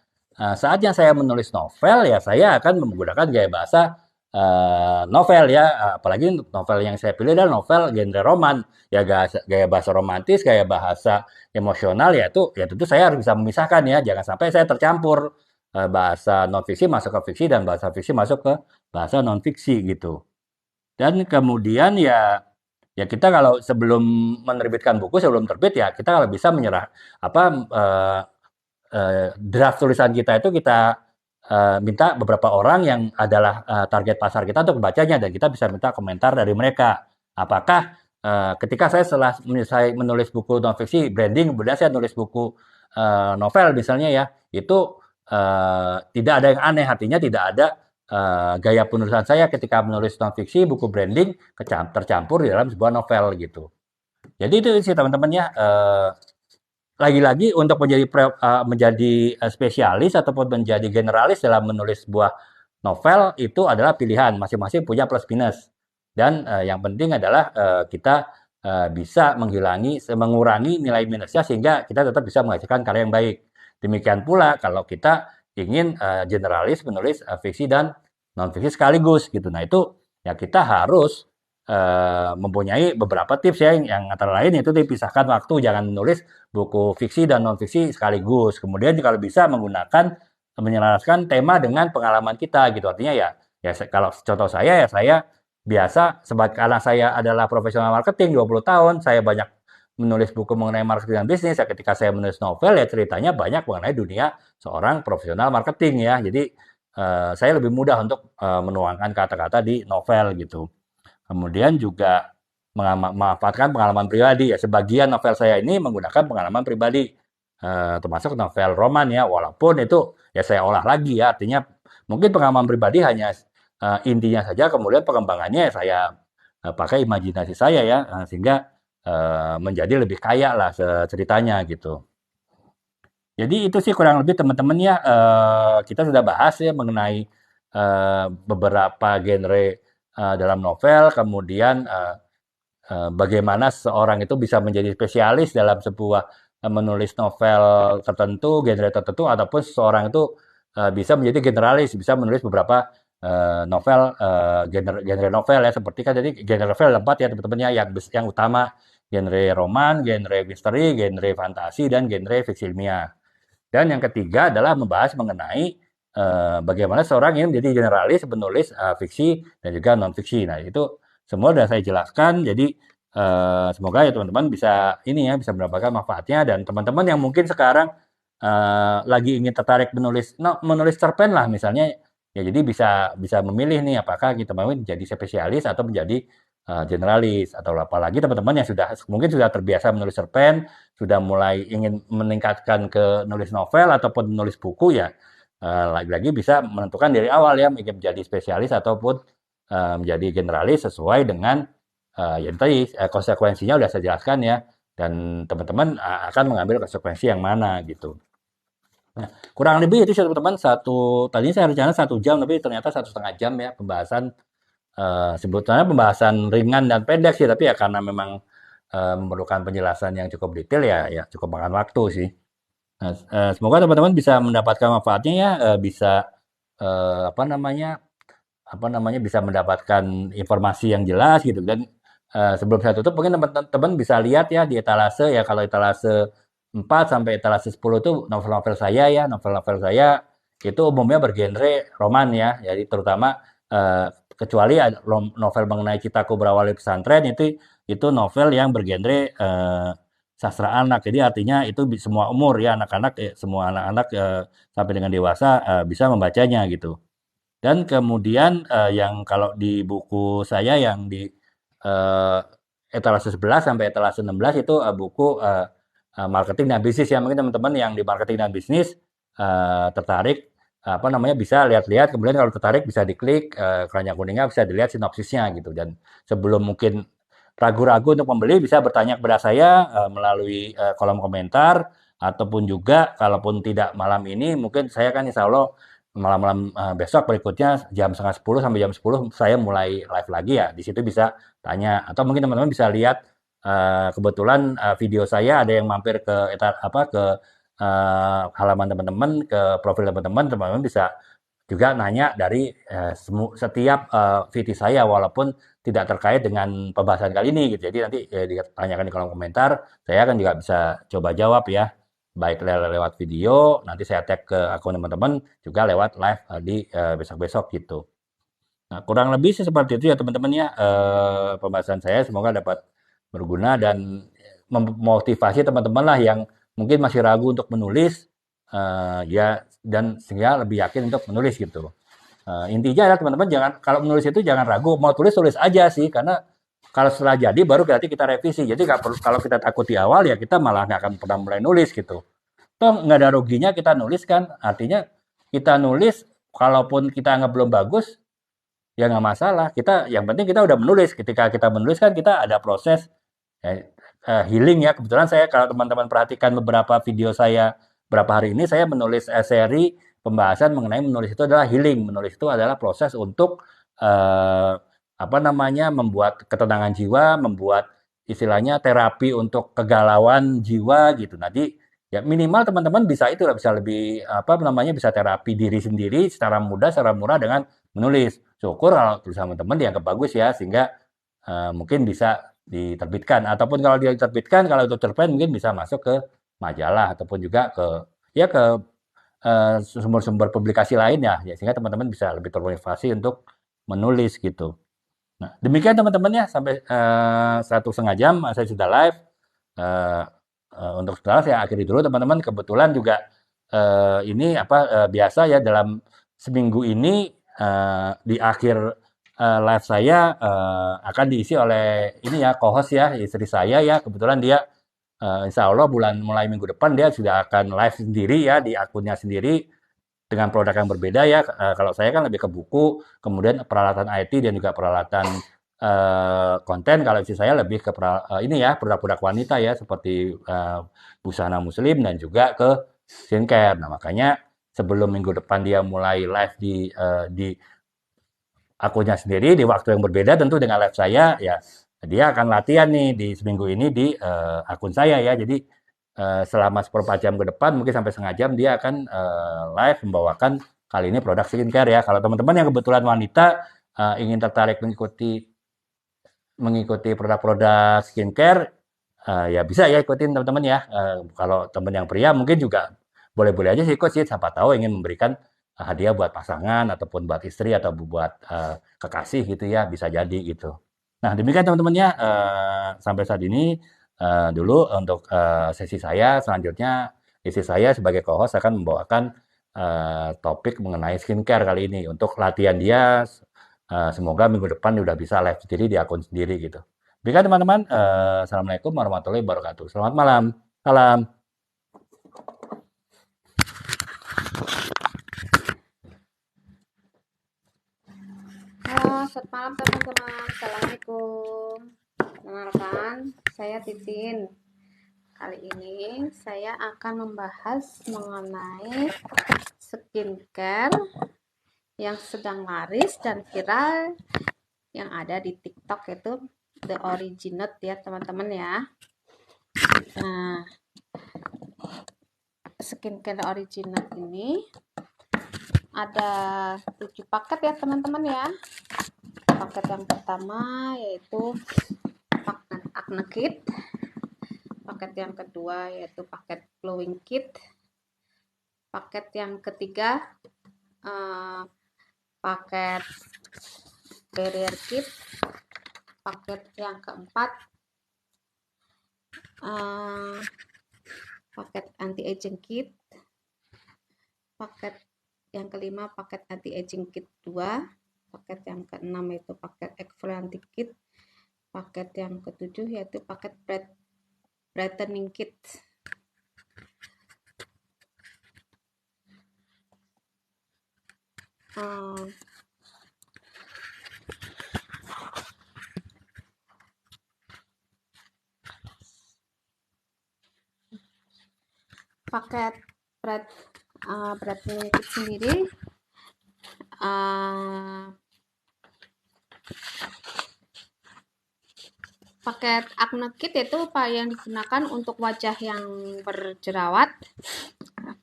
saatnya saya menulis novel ya saya akan menggunakan gaya bahasa novel ya. Apalagi novel yang saya pilih adalah novel genre roman. Ya gaya bahasa romantis, gaya bahasa emosional ya itu ya tentu saya harus bisa memisahkan ya. Jangan sampai saya tercampur bahasa non fiksi masuk ke fiksi dan bahasa fiksi masuk ke bahasa non fiksi gitu. Dan kemudian ya kita kalau sebelum menerbitkan buku, sebelum terbit ya kita kalau bisa menyerah apa draft tulisan kita itu kita minta beberapa orang yang adalah target pasar kita untuk membacanya dan kita bisa minta komentar dari mereka. Apakah ketika setelah saya menulis buku non fiksi branding, kemudian saya nulis buku novel misalnya ya, itu tidak ada yang aneh, artinya tidak ada gaya penulisan saya ketika menulis non fiksi, buku branding tercampur di dalam sebuah novel gitu. Jadi itu sih teman-teman ya. Lagi-lagi untuk menjadi spesialis ataupun menjadi generalis dalam menulis sebuah novel itu adalah pilihan masing-masing punya plus minus dan yang penting adalah kita bisa mengurangi nilai minusnya sehingga kita tetap bisa menghasilkan karya yang baik. Demikian pula kalau kita ingin generalis menulis fiksi dan non fiksi sekaligus gitu. Nah itu ya kita harus mempunyai beberapa tips ya yang antara lain itu dipisahkan waktu, jangan menulis buku fiksi dan non fiksi sekaligus. Kemudian kalau bisa menyelaraskan tema dengan pengalaman kita gitu. Artinya ya kalau contoh saya ya saya biasa karena saya adalah profesional marketing 20 tahun, saya banyak menulis buku mengenai marketing dan bisnis. Ya ketika saya menulis novel ya ceritanya banyak mengenai dunia seorang profesional marketing ya. Jadi saya lebih mudah untuk menuangkan kata-kata di novel gitu. Kemudian juga memanfaatkan pengalaman pribadi ya. Sebagian novel saya ini menggunakan pengalaman pribadi, termasuk novel roman ya, walaupun itu ya saya olah lagi ya, artinya mungkin pengalaman pribadi hanya intinya saja, kemudian pengembangannya saya pakai imajinasi saya ya, sehingga menjadi lebih kaya lah ceritanya gitu. Jadi itu sih kurang lebih teman-teman ya, kita sudah bahas ya mengenai beberapa genre dalam novel, kemudian bagaimana seorang itu bisa menjadi spesialis dalam sebuah menulis novel tertentu, genre tertentu, ataupun seseorang itu bisa menjadi generalis, bisa menulis beberapa novel, genre novel ya, seperti kan jadi genre novel ada 4 ya teman-teman ya, yang utama genre roman, genre misteri, genre fantasi, dan genre fiksi ilmiah. Dan yang ketiga adalah membahas mengenai bagaimana seorang ini menjadi generalis, penulis fiksi dan juga non-fiksi. Nah, itu semua sudah saya jelaskan. Jadi semoga ya teman-teman bisa ini ya bisa mendapatkan manfaatnya, dan teman-teman yang mungkin sekarang lagi ingin tertarik menulis cerpen lah misalnya, ya jadi bisa bisa memilih nih apakah kita mau menjadi spesialis atau menjadi generalis, atau apalagi teman-teman yang mungkin sudah terbiasa menulis cerpen, sudah mulai ingin meningkatkan ke nulis novel ataupun nulis buku ya, lagi-lagi bisa menentukan dari awal ya ingin menjadi spesialis ataupun menjadi generalis sesuai dengan yang tadi konsekuensinya udah saya jelaskan ya, dan teman-teman akan mengambil konsekuensi yang mana gitu. Nah, kurang lebih itu teman-teman tadinya saya rencana 1 jam tapi ternyata 1,5 jam ya pembahasan. Sebetulnya pembahasan ringan dan pendek sih, tapi ya karena memang memerlukan penjelasan yang cukup detail ya cukup makan waktu sih. Nah, semoga teman-teman bisa mendapatkan manfaatnya ya, bisa apa namanya bisa mendapatkan informasi yang jelas gitu. Dan sebelum saya tutup mungkin teman-teman bisa lihat ya di etalase ya, kalau etalase 4 sampai etalase 10 itu novel-novel saya ya, novel-novel saya itu umumnya bergenre roman ya, jadi terutama kecuali ada novel mengenai Citaku Berawal dari Pesantren, itu novel yang bergenre sastra anak. Jadi artinya itu semua umur ya, anak-anak semua anak-anak sampai dengan dewasa bisa membacanya gitu. Dan kemudian yang kalau di buku saya yang di eh, etalase 11 sampai etalase 16 itu buku marketing dan bisnis ya. Mungkin teman-teman yang di marketing dan bisnis tertarik bisa lihat-lihat, kemudian kalau tertarik bisa diklik keranjang kuningnya, bisa dilihat sinopsisnya gitu. Dan sebelum mungkin ragu-ragu untuk membeli, bisa bertanya kepada saya melalui kolom komentar, ataupun juga kalaupun tidak malam ini, mungkin saya kan insya Allah malam-malam besok berikutnya jam setengah 10 sampai jam 10 saya mulai live lagi ya. Di situ bisa tanya, atau mungkin teman-teman bisa lihat kebetulan video saya ada yang mampir ke halaman teman-teman, ke profil teman-teman, teman-teman bisa juga nanya dari setiap VT saya walaupun tidak terkait dengan pembahasan kali ini gitu. Jadi nanti ditanyakan di kolom komentar, saya kan juga bisa coba jawab ya. Baik lewat video, nanti saya tag ke akun teman-teman, juga lewat live di besok-besok gitu. Nah, kurang lebih sih seperti itu ya teman-teman ya, pembahasan saya semoga dapat berguna dan memotivasi teman-teman lah yang mungkin masih ragu untuk menulis, ya, dan sehingga lebih yakin untuk menulis gitu. Intinya adalah teman-teman jangan, kalau menulis itu jangan ragu, mau tulis tulis aja sih, karena kalau setelah jadi baru nanti kita revisi. Jadi kalau kita takut di awal ya kita malah nggak akan pernah mulai nulis gitu. Toh nggak ada ruginya kita nulis kan, artinya kita nulis kalaupun kita anggap belum bagus ya nggak masalah, kita yang penting kita udah menulis. Ketika kita menulis kan kita ada proses healing ya. Kebetulan saya, kalau teman-teman perhatikan beberapa video saya berapa hari ini, saya menulis seri pembahasan mengenai menulis itu adalah healing. Menulis itu adalah proses untuk membuat ketenangan jiwa, membuat istilahnya terapi untuk kegalauan jiwa gitu. Nanti ya minimal teman-teman bisa itu lah, bisa lebih bisa terapi diri sendiri secara mudah, secara murah dengan menulis. Syukur kalau tulisan teman-teman dianggap bagus ya, sehingga mungkin bisa diterbitkan, ataupun kalau dia diterbitkan, kalau itu cerpen mungkin bisa masuk ke majalah ataupun juga ke sumber-sumber publikasi lain ya, sehingga teman-teman bisa lebih termotivasi untuk menulis gitu. Nah, demikian teman-teman ya, sampai 1,5 jam saya sudah live. Eh, untuk setelah saya akhiri dulu teman-teman. Kebetulan juga ini biasa ya dalam seminggu ini di akhir live saya akan diisi oleh ini ya, co-host ya, istri saya ya. Kebetulan dia insya Allah mulai minggu depan dia sudah akan live sendiri ya di akunnya sendiri dengan produk yang berbeda ya. Kalau saya kan lebih ke buku, kemudian peralatan IT dan juga peralatan konten. Kalau istri saya lebih ke ini ya, produk-produk wanita ya, seperti busana muslim dan juga ke skincare. Nah, makanya sebelum minggu depan dia mulai live di akunnya sendiri di waktu yang berbeda tentu dengan live saya ya, dia akan latihan nih di seminggu ini di akun saya ya. Jadi selama seperempat jam ke depan mungkin sampai setengah jam dia akan live membawakan kali ini produk skincare ya. Kalau teman-teman yang kebetulan wanita ingin tertarik mengikuti produk-produk skincare, ya bisa ya ikutin teman-teman ya. Kalau teman yang pria mungkin juga boleh-boleh aja sih ikut sih, siapa tahu ingin memberikan hadiah buat pasangan ataupun buat istri atau buat kekasih gitu ya, bisa jadi gitu. Nah, demikian teman-teman ya, sampai saat ini dulu untuk sesi saya. Selanjutnya istri saya sebagai co-host akan membawakan topik mengenai skincare kali ini untuk latihan dia. Semoga minggu depan udah bisa live sendiri di akun sendiri gitu. Baiklah teman-teman, Assalamualaikum warahmatullahi wabarakatuh. Selamat malam. Salam. Halo, selamat malam teman-teman. Assalamualaikum. Perkenalkan, saya Titin. Kali ini saya akan membahas mengenai skincare yang sedang laris dan viral yang ada di TikTok, itu The Originate ya teman-teman ya. Nah, skincare Originate ini ada 7 paket ya teman-teman ya. Paket yang pertama yaitu paket acne kit, paket yang kedua yaitu paket glowing kit, paket yang ketiga paket barrier kit, paket yang keempat paket anti aging kit, paket yang kelima paket anti aging kit 2, paket yang keenam yaitu paket exfoliating kit, paket yang ketujuh yaitu paket brightening kit. Paket brightening kit sendiri paket acne kit itu yang digunakan untuk wajah yang berjerawat,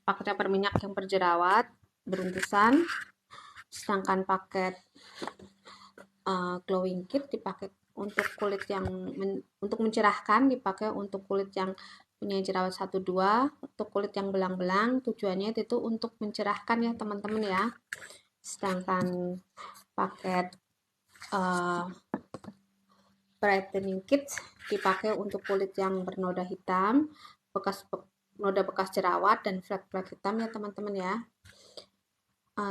paket berminyak yang berjerawat, beruntusan. Sedangkan paket glowing kit dipakai untuk kulit yang untuk mencerahkan, dipakai untuk kulit yang punya jerawat 1-2, untuk kulit yang belang-belang tujuannya itu untuk mencerahkan ya teman-teman ya. Sedangkan paket brightening kit dipakai untuk kulit yang bernoda hitam, noda bekas jerawat dan flek-flek hitam ya teman-teman ya.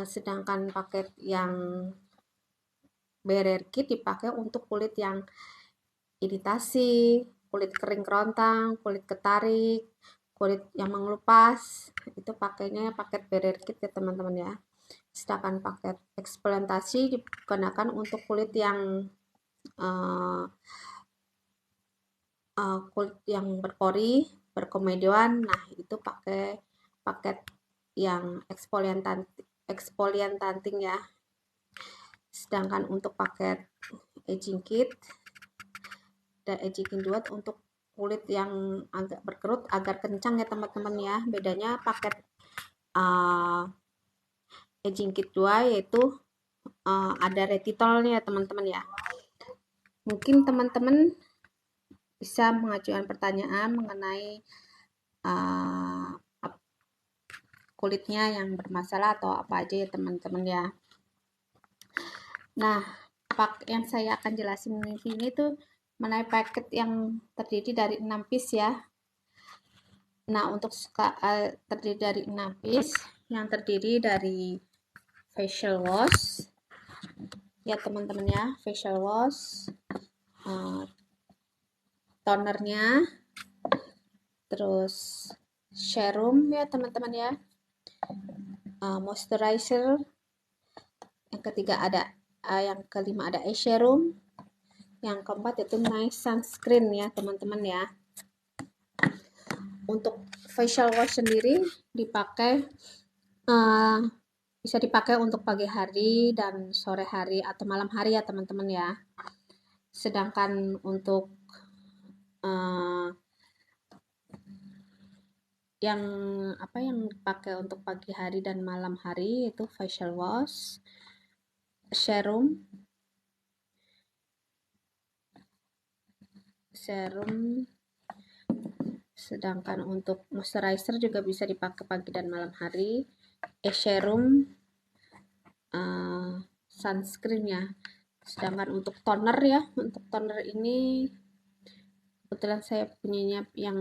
Sedangkan paket yang barrier kit dipakai untuk kulit yang iritasi, kulit kering kerontang, kulit ketarik, kulit yang mengelupas, itu pakainya paket barrier kit ya teman-teman ya. Sedangkan paket eksfoliantasi digunakan untuk kulit yang berpori, berkomedon. Nah, itu pakai paket yang eksfolianting ya. Sedangkan untuk paket aging kit dan aging kit 2 untuk kulit yang agak berkerut agar kencang ya teman-teman ya. Bedanya paket aging kit 2 yaitu ada retitolnya ya teman-teman ya. Mungkin teman-teman bisa mengajukan pertanyaan mengenai kulitnya yang bermasalah atau apa aja ya teman-teman ya. Nah, yang saya akan jelasin di sini tuh mengenai paket yang terdiri dari 6 piece ya. Nah, untuk terdiri dari 6 piece yang terdiri dari facial wash ya teman-teman ya, facial wash, tonernya, terus serum ya teman-teman ya, moisturizer, yang ketiga ada yang kelima ada eye serum, yang keempat itu night sunscreen ya teman-teman ya. Untuk facial wash sendiri dipakai bisa dipakai untuk pagi hari dan sore hari atau malam hari ya teman-teman ya. Sedangkan untuk yang dipakai untuk pagi hari dan malam hari itu facial wash, serum, sedangkan untuk moisturizer juga bisa dipakai pagi dan malam hari, serum, sunscreen ya. Sedangkan untuk toner ya, untuk toner ini kebetulan saya punyanya yang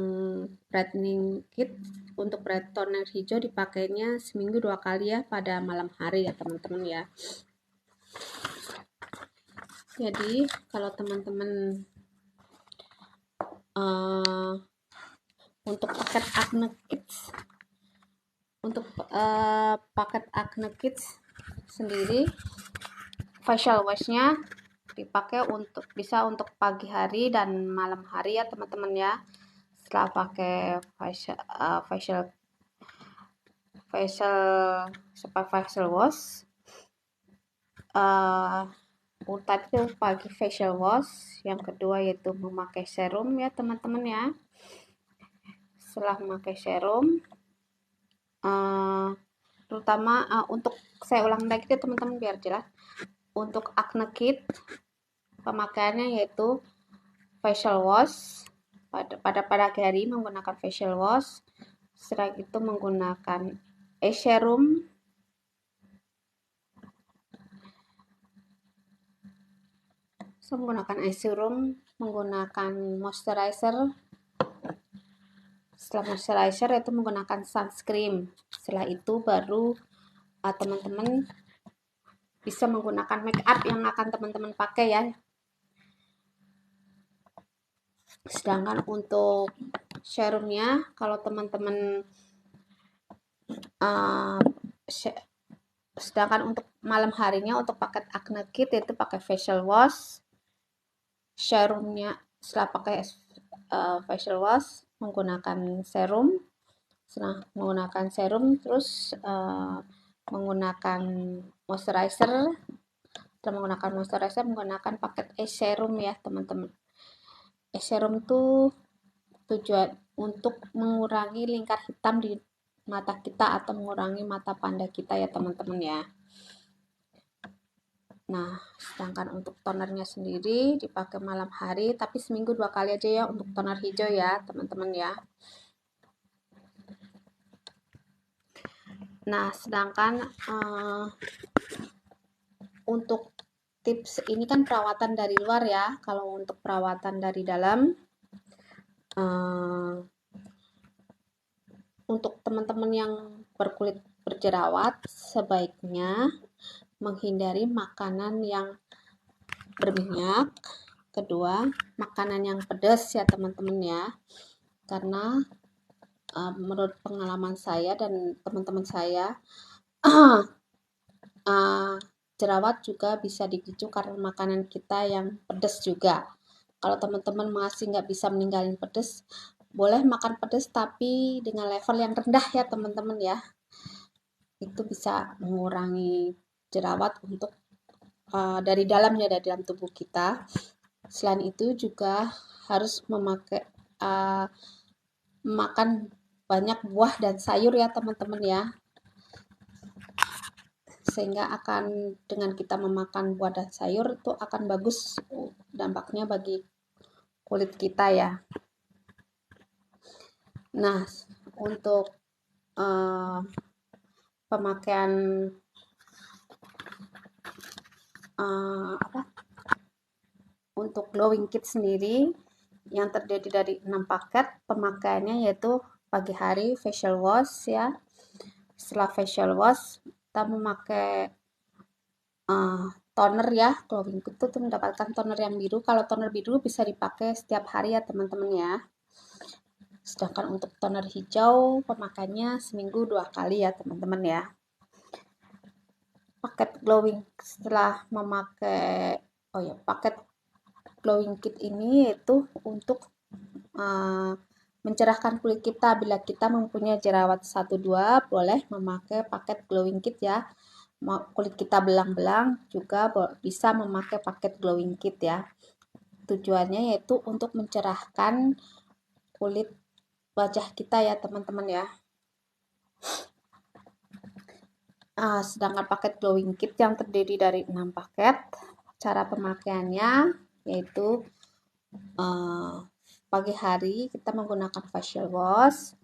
brightening kit. Untuk bright toner hijau dipakainya seminggu 2 kali ya, pada malam hari ya teman-teman ya. Jadi kalau teman-teman untuk paket acne kits, sendiri, facial washnya dipakai bisa untuk pagi hari dan malam hari ya teman-teman ya. Setelah pakai facial wash, tadi itu pagi facial wash, yang kedua yaitu memakai serum ya teman-teman ya. Setelah memakai serum, terutama untuk saya ulang lagi ya teman-teman biar jelas. Untuk acne kit pemakaiannya yaitu facial wash pada pagi hari menggunakan facial wash, setelah itu menggunakan serum, menggunakan moisturizer. Setelah moisturizer itu menggunakan sunscreen. Setelah itu baru teman-teman bisa menggunakan make up yang akan teman-teman pakai ya. Sedangkan untuk serumnya, kalau teman-teman sedangkan untuk malam harinya untuk paket acne kit itu pakai facial wash, serumnya setelah pakai facial wash menggunakan serum, setelah menggunakan serum terus menggunakan moisturizer, menggunakan paket serum ya teman-teman. Serum tuh tujuan untuk mengurangi lingkar hitam di mata kita atau mengurangi mata panda kita ya teman-teman ya. Nah, sedangkan untuk tonernya sendiri dipakai malam hari, tapi seminggu 2 kali aja ya untuk toner hijau ya teman-teman ya. Nah, sedangkan untuk tips ini kan perawatan dari luar ya. Kalau untuk perawatan dari dalam, untuk teman-teman yang berkulit berjerawat sebaiknya menghindari makanan yang berminyak. Kedua, makanan yang pedas ya teman-teman ya. Karena menurut pengalaman saya dan teman-teman saya, jerawat juga bisa dipicu karena makanan kita yang pedas juga. Kalau teman-teman masih nggak bisa meninggalin pedas, boleh makan pedas tapi dengan level yang rendah ya teman-teman ya. Itu bisa mengurangi jerawat untuk dari dalamnya, dari dalam tubuh kita. Selain itu juga harus makan banyak buah dan sayur ya teman-teman ya. Sehingga dengan kita memakan buah dan sayur itu akan bagus dampaknya bagi kulit kita ya. Nah, untuk pemakaian untuk glowing kit sendiri yang terdiri dari 6 paket, pemakaiannya yaitu pagi hari facial wash ya. Setelah facial wash kita memakai toner ya, glowing kit itu mendapatkan toner yang biru. Kalau toner biru bisa dipakai setiap hari ya teman-teman ya. Sedangkan untuk toner hijau pemakaiannya seminggu 2 kali ya teman-teman ya. Paket glowing setelah memakai paket glowing kit ini yaitu untuk mencerahkan kulit kita. Bila kita mempunyai jerawat 1-2 boleh memakai paket glowing kit ya. Kulit kita belang-belang juga bisa memakai paket glowing kit ya. Tujuannya yaitu untuk mencerahkan kulit wajah kita ya teman-teman ya. Sedangkan paket glowing kit yang terdiri dari 6 paket, cara pemakaiannya yaitu pagi hari kita menggunakan facial wash.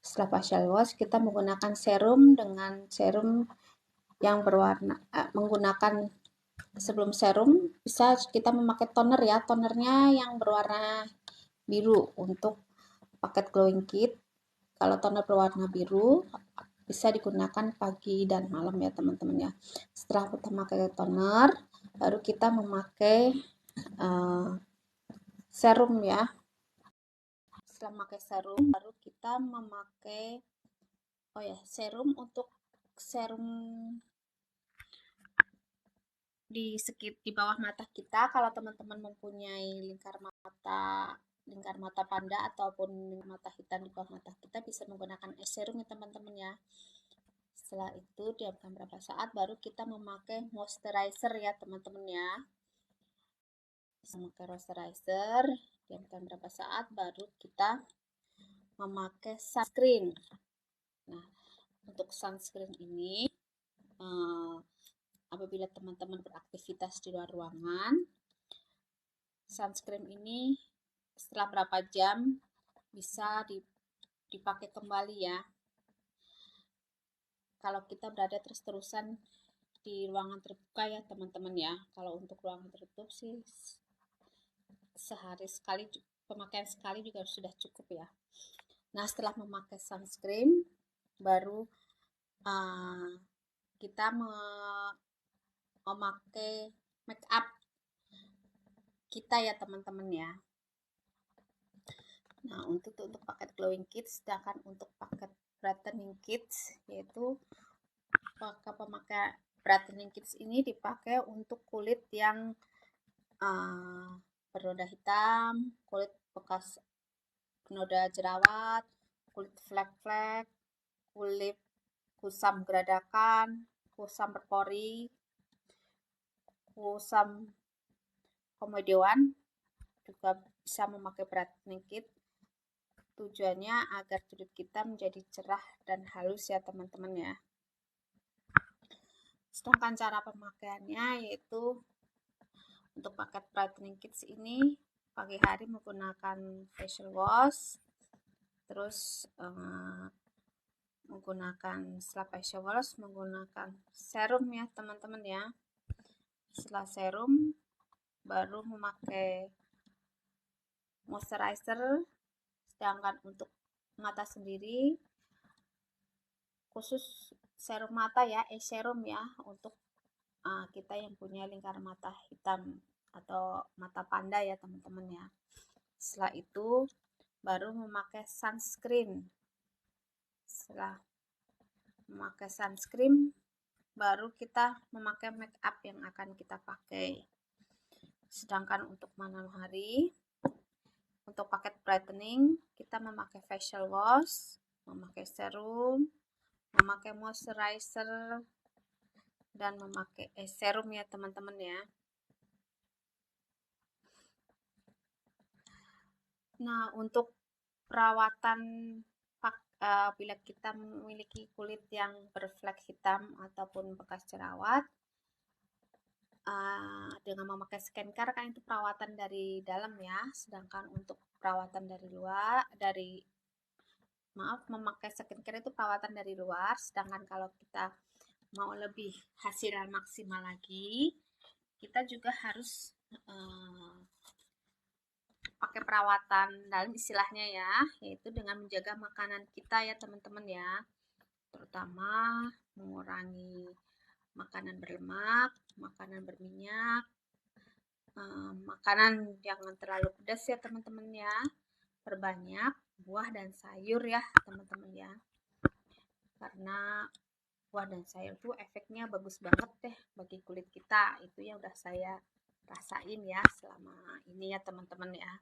Setelah facial wash kita menggunakan serum dengan serum yang berwarna menggunakan sebelum serum bisa kita memakai toner ya, tonernya yang berwarna biru untuk paket glowing kit. Kalau toner berwarna biru bisa digunakan pagi dan malam ya teman-teman ya. Setelah kita memakai toner baru kita memakai serum ya. Setelah memakai serum baru kita memakai serum untuk serum di bawah mata kita. Kalau teman-teman mempunyai lingkar mata panda ataupun mata hitam di bawah mata kita bisa menggunakan serum ya teman-teman ya. Setelah itu diamkan beberapa saat baru kita memakai moisturizer ya teman-teman ya. Memakai moisturizer diamkan beberapa saat baru kita memakai sunscreen. Nah, untuk sunscreen ini apabila teman-teman beraktivitas di luar ruangan, sunscreen ini setelah berapa jam bisa dipakai kembali ya. Kalau kita berada terus-terusan di ruangan terbuka ya teman-teman ya. Kalau untuk ruangan tertutup sih sehari sekali, pemakaian sekali juga sudah cukup ya. Nah, setelah memakai sunscreen baru kita memakai make up kita ya teman-teman ya. Nah, untuk paket glowing kit, sedangkan untuk paket brightening kit yaitu pemakai brightening kit ini dipakai untuk kulit yang bernoda hitam, kulit bekas noda jerawat, kulit flek-flek, kulit kusam geradakan, kusam berpori, kusam komedian juga bisa memakai brightening kit. Tujuannya agar kulit kita menjadi cerah dan halus ya teman-teman ya. Sedangkan cara pemakaiannya yaitu untuk paket brightening kits ini pagi hari menggunakan facial wash, terus menggunakan setelah facial wash menggunakan serum ya teman-teman ya. Setelah serum baru memakai moisturizer. Sedangkan untuk mata sendiri khusus serum mata ya, serum ya untuk kita yang punya lingkar mata hitam atau mata panda ya teman-teman ya. Setelah itu baru memakai sunscreen. Setelah memakai sunscreen baru kita memakai make up yang akan kita pakai. Sedangkan untuk malam hari untuk paket brightening kita memakai facial wash, memakai serum, memakai moisturizer dan memakai serum ya teman-teman ya. Nah, untuk perawatan bila kita memiliki kulit yang berflek hitam ataupun bekas jerawat, dengan memakai skincare kan itu perawatan dari dalam ya. Sedangkan untuk perawatan dari luar, memakai skincare itu perawatan dari luar. Sedangkan kalau kita mau lebih hasil maksimal lagi, kita juga harus pakai perawatan dalam istilahnya ya, yaitu dengan menjaga makanan kita ya teman-teman ya, terutama mengurangi makanan berlemak, makanan berminyak, makanan jangan terlalu pedas ya teman-teman ya. Perbanyak buah dan sayur ya teman-teman ya. Karena buah dan sayur tuh efeknya bagus banget deh bagi kulit kita. Itu yang udah saya rasain ya selama ini ya teman-teman ya.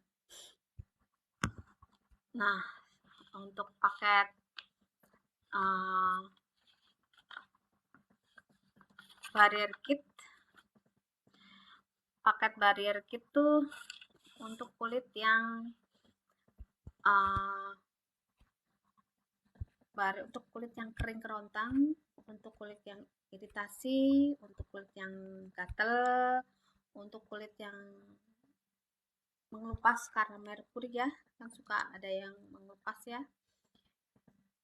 Nah, untuk paket barrier kit, tuh untuk kulit yang untuk kulit yang kering kerontang, untuk kulit yang iritasi, untuk kulit yang gatel, untuk kulit yang mengelupas karena merkuri ya, yang suka ada yang mengelupas ya.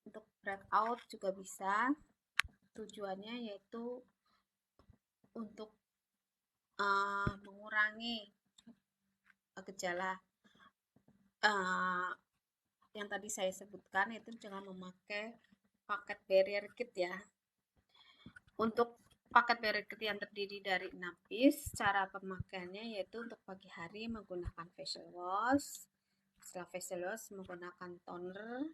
Untuk breakout juga bisa. Tujuannya yaitu untuk mengurangi gejala yang tadi saya sebutkan, itu jangan memakai paket barrier kit ya. Untuk paket barrier kit yang terdiri dari 6 piece, cara pemakaiannya yaitu untuk pagi hari menggunakan facial wash. Setelah facial wash menggunakan toner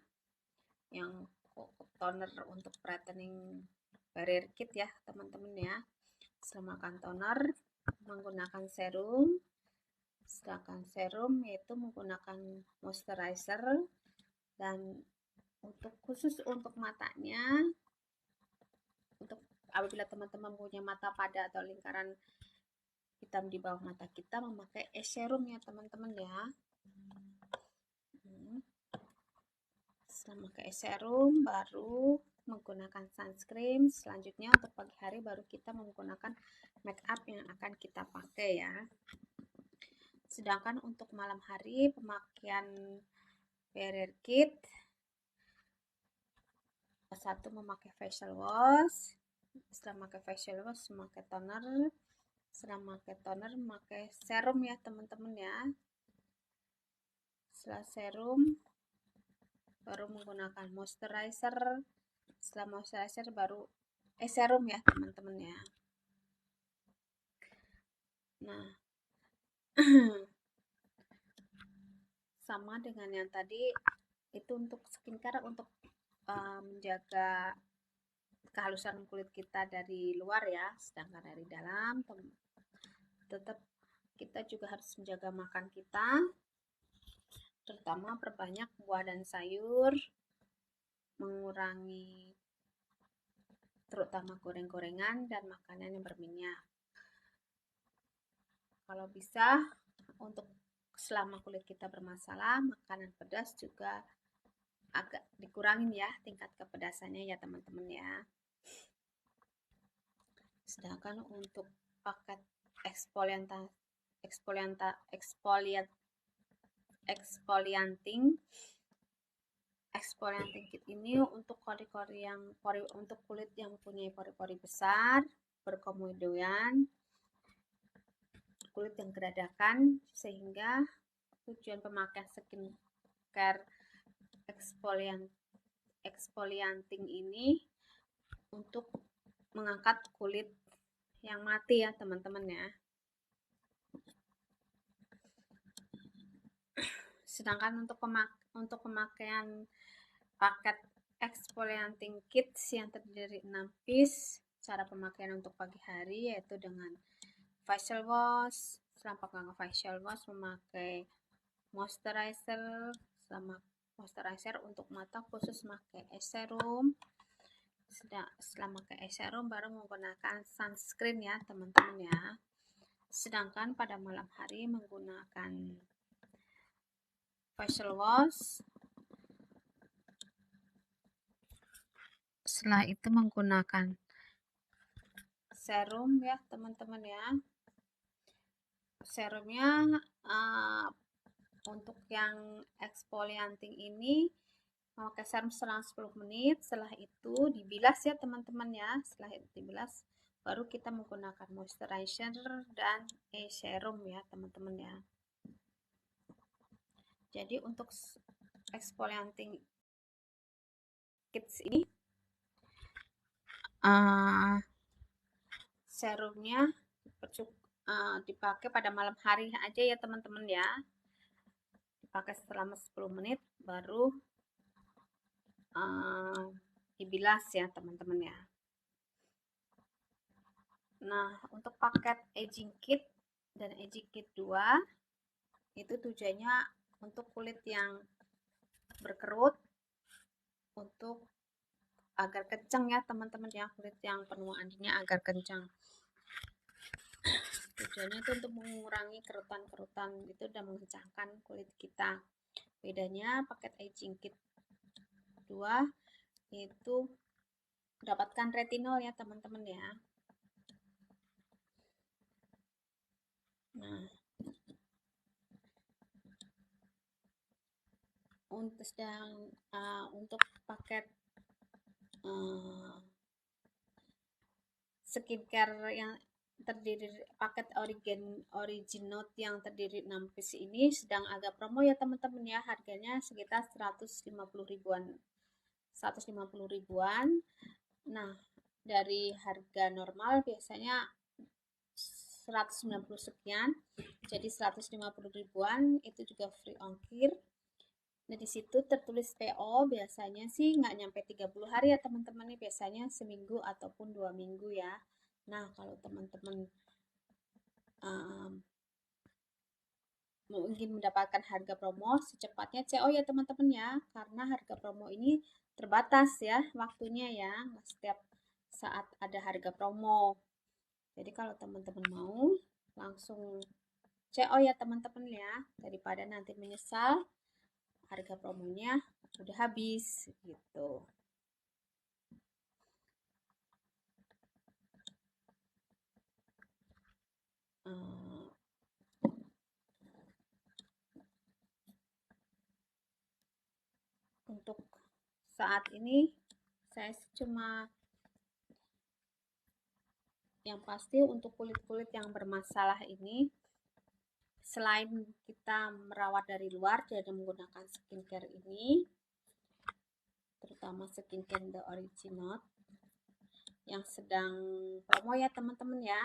untuk brightening barrier kit ya teman-teman ya. Setelah makan toner menggunakan serum. Sedangkan serum yaitu menggunakan moisturizer, dan khusus untuk matanya, untuk apabila teman-teman punya mata pada atau lingkaran hitam di bawah mata kita, memakai serum ya teman-teman ya. Setelah memakai serum baru menggunakan sunscreen. Selanjutnya untuk pagi hari baru kita menggunakan make up yang akan kita pakai ya. Sedangkan untuk malam hari pemakaian barrier kit, satu memakai facial wash. Setelah memakai facial wash memakai toner. Setelah memakai toner memakai serum ya teman-teman ya. Setelah serum baru menggunakan moisturizer. Setelah moisturizer baru serum ya teman-teman ya. Nah, sama dengan yang tadi, itu untuk skincare, untuk menjaga kehalusan kulit kita dari luar ya. Sedangkan dari dalam tetap kita juga harus menjaga makan kita, terutama perbanyak buah dan sayur, mengurangi terutama goreng-gorengan dan makanan yang berminyak. Kalau bisa, untuk selama kulit kita bermasalah, makanan pedas juga agak dikurangin ya tingkat kepedasannya ya teman-teman ya. Sedangkan untuk paket exfoliating kit ini untuk untuk kulit yang punya pori-pori besar, berkemudian kulit yang geradakan, sehingga tujuan pemakaian skincare exfoliating ini untuk mengangkat kulit yang mati ya teman-teman ya. Sedangkan untuk pemakaian paket exfoliating kit yang terdiri 6 piece, cara pemakaian untuk pagi hari yaitu dengan facial wash. Setelah pegang facial wash memakai moisturizer. Untuk mata khusus memakai serum. Setelah memakai serum baru menggunakan sunscreen ya teman-teman ya. Sedangkan pada malam hari menggunakan facial wash. Setelah itu menggunakan serum ya teman-teman ya. Serumnya untuk yang exfoliating ini memakai serum selang 10 menit. Setelah itu dibilas ya teman-teman ya. Setelah itu dibilas baru kita menggunakan moisturizer dan serum ya teman-teman ya. Jadi untuk exfoliating kits ini serumnya dipakai pada malam hari aja ya teman-teman ya. Dipakai selama 10 menit baru dibilas ya teman-teman ya. Nah, untuk paket aging kit dan aging kit 2 itu tujuannya untuk kulit yang berkerut, untuk agar kencang ya teman-teman ya, kulit yang penuaannya agar kencang. Tujuannya itu untuk mengurangi kerutan-kerutan itu dan mengencangkan kulit kita. Bedanya paket aging kit 2 itu dapatkan retinol ya teman-teman ya. Nah, untuk paket skincare yang terdiri paket Originot yang terdiri 6 piece ini sedang agak promo ya teman-teman ya, harganya sekitar 150 ribuan. 150 ribuan. Nah, dari harga normal biasanya 190 sekian, jadi 150 ribuan itu juga free ongkir. Nah, di situ tertulis PO biasanya sih nggak nyampe 30 hari ya teman-teman, nih biasanya seminggu ataupun 2 minggu ya. Nah, kalau teman-teman ingin mendapatkan harga promo secepatnya CO ya teman-teman ya, karena harga promo ini terbatas ya waktunya ya, nggak setiap saat ada harga promo. Jadi kalau teman-teman mau langsung CO ya teman-teman ya, daripada nanti menyesal harga promonya udah habis gitu. Untuk saat ini saya cuma yang pasti untuk kulit-kulit yang bermasalah ini, selain kita merawat dari luar dan menggunakan skincare ini, terutama skincare The Original yang sedang promo ya teman-teman ya,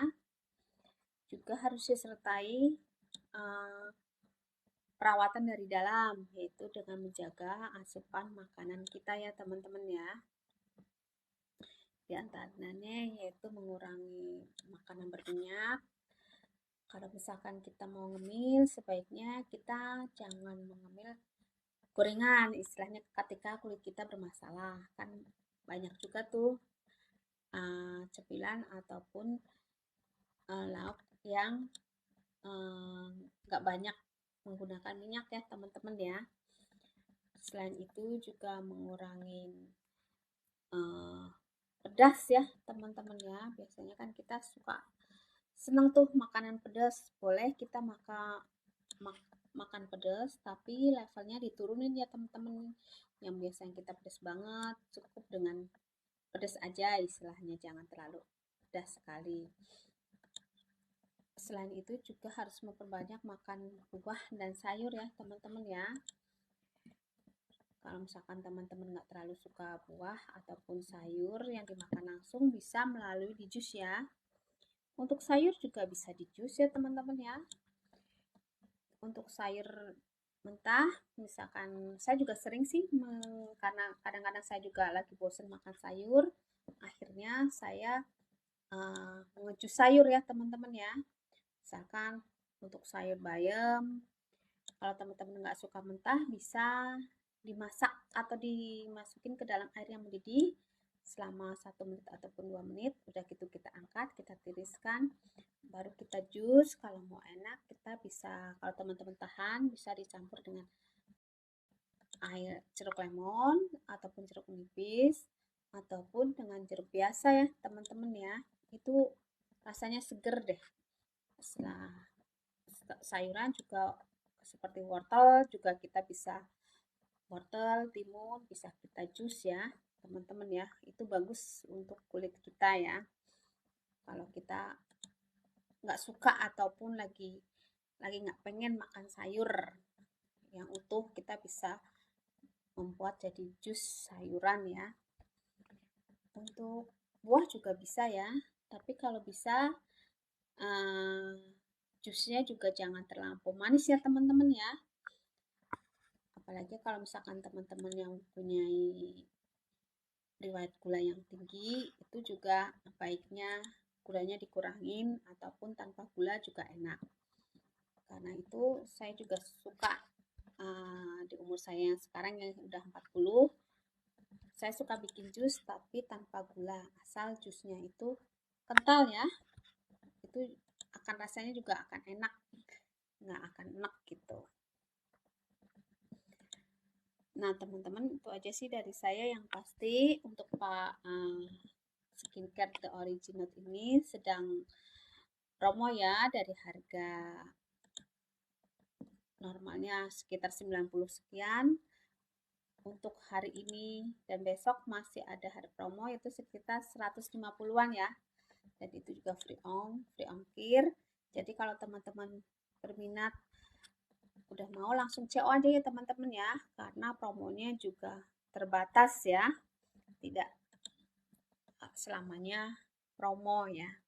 juga harus disertai perawatan dari dalam, yaitu dengan menjaga asupan makanan kita ya teman-teman ya. Di antaranya yaitu mengurangi makanan berminyak. Kalau misalkan kita mau ngemil, sebaiknya kita jangan mengemil gorengan, istilahnya ketika kulit kita bermasalah. Kan banyak juga tuh cemilan ataupun lauk yang nggak banyak menggunakan minyak ya teman-teman ya. Selain itu juga mengurangi pedas ya teman-teman ya. Biasanya kan kita suka senang tuh makanan pedas, boleh kita makan pedas tapi levelnya diturunin ya teman-teman. Yang biasanya kita pedas banget, cukup dengan pedas aja istilahnya, jangan terlalu pedas sekali. Selain itu juga harus memperbanyak makan buah dan sayur ya teman-teman ya. Kalau misalkan teman-teman nggak terlalu suka buah ataupun sayur yang dimakan langsung, bisa melalui di jus ya. Untuk sayur juga bisa di jus ya teman-teman ya. Untuk sayur mentah, misalkan saya juga sering sih, karena kadang-kadang saya juga lagi bosen makan sayur, akhirnya saya ngejus sayur ya teman-teman ya. Misalkan untuk sayur bayam, kalau teman-teman nggak suka mentah, bisa dimasak atau dimasukin ke dalam air yang mendidih selama 1 menit ataupun 2 menit. Udah gitu kita angkat, kita tiriskan, baru kita jus. Kalau mau enak, kita bisa, kalau teman-teman tahan, bisa dicampur dengan air jeruk lemon ataupun jeruk nipis ataupun dengan jeruk biasa ya teman-teman ya. Itu rasanya seger deh. Setelah sayuran juga seperti wortel juga kita bisa, wortel, timun bisa kita jus ya teman-teman ya. Itu bagus untuk kulit kita ya. Kalau kita nggak suka ataupun lagi nggak pengen makan sayur yang utuh, kita bisa membuat jadi jus sayuran ya. Untuk buah juga bisa ya. Tapi kalau bisa eh, jusnya juga jangan terlampau manis ya teman-teman ya. Apalagi kalau misalkan teman-teman yang mempunyai riwayat gula yang tinggi, itu juga baiknya gulanya dikurangin ataupun tanpa gula juga enak. Karena itu saya juga suka di umur saya yang sekarang yang udah 40, saya suka bikin jus tapi tanpa gula, asal jusnya itu kental ya. Itu akan rasanya juga akan enak, nggak akan enak gitu. Nah, teman-teman, itu aja sih dari saya yang pasti untuk Pak Skincare The Originate ini sedang promo ya dari harga normalnya sekitar 90 sekian. Untuk hari ini dan besok masih ada harga promo yaitu sekitar 150-an ya. Dan itu juga free ongkir. Jadi kalau teman-teman berminat udah mau langsung CO aja ya teman-teman ya, karena promonya juga terbatas ya, tidak selamanya promo ya.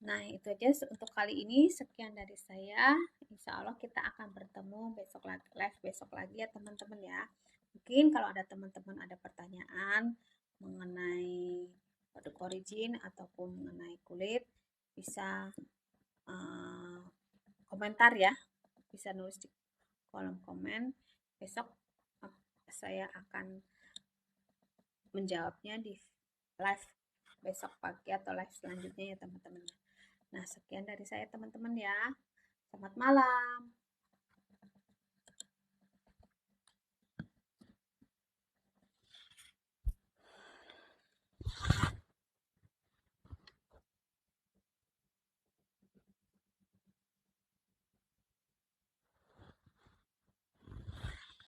Nah, itu aja untuk kali ini. Sekian dari saya. Insya Allah kita akan bertemu besok lagi, live besok lagi ya teman-teman ya. Mungkin kalau ada teman-teman ada pertanyaan mengenai produk origin ataupun mengenai kulit, bisa uh, komentar ya. Bisa nulis di kolom komen. Besok saya akan menjawabnya di live besok pagi atau live selanjutnya ya teman-teman. Nah, sekian dari saya teman-teman ya. Selamat malam.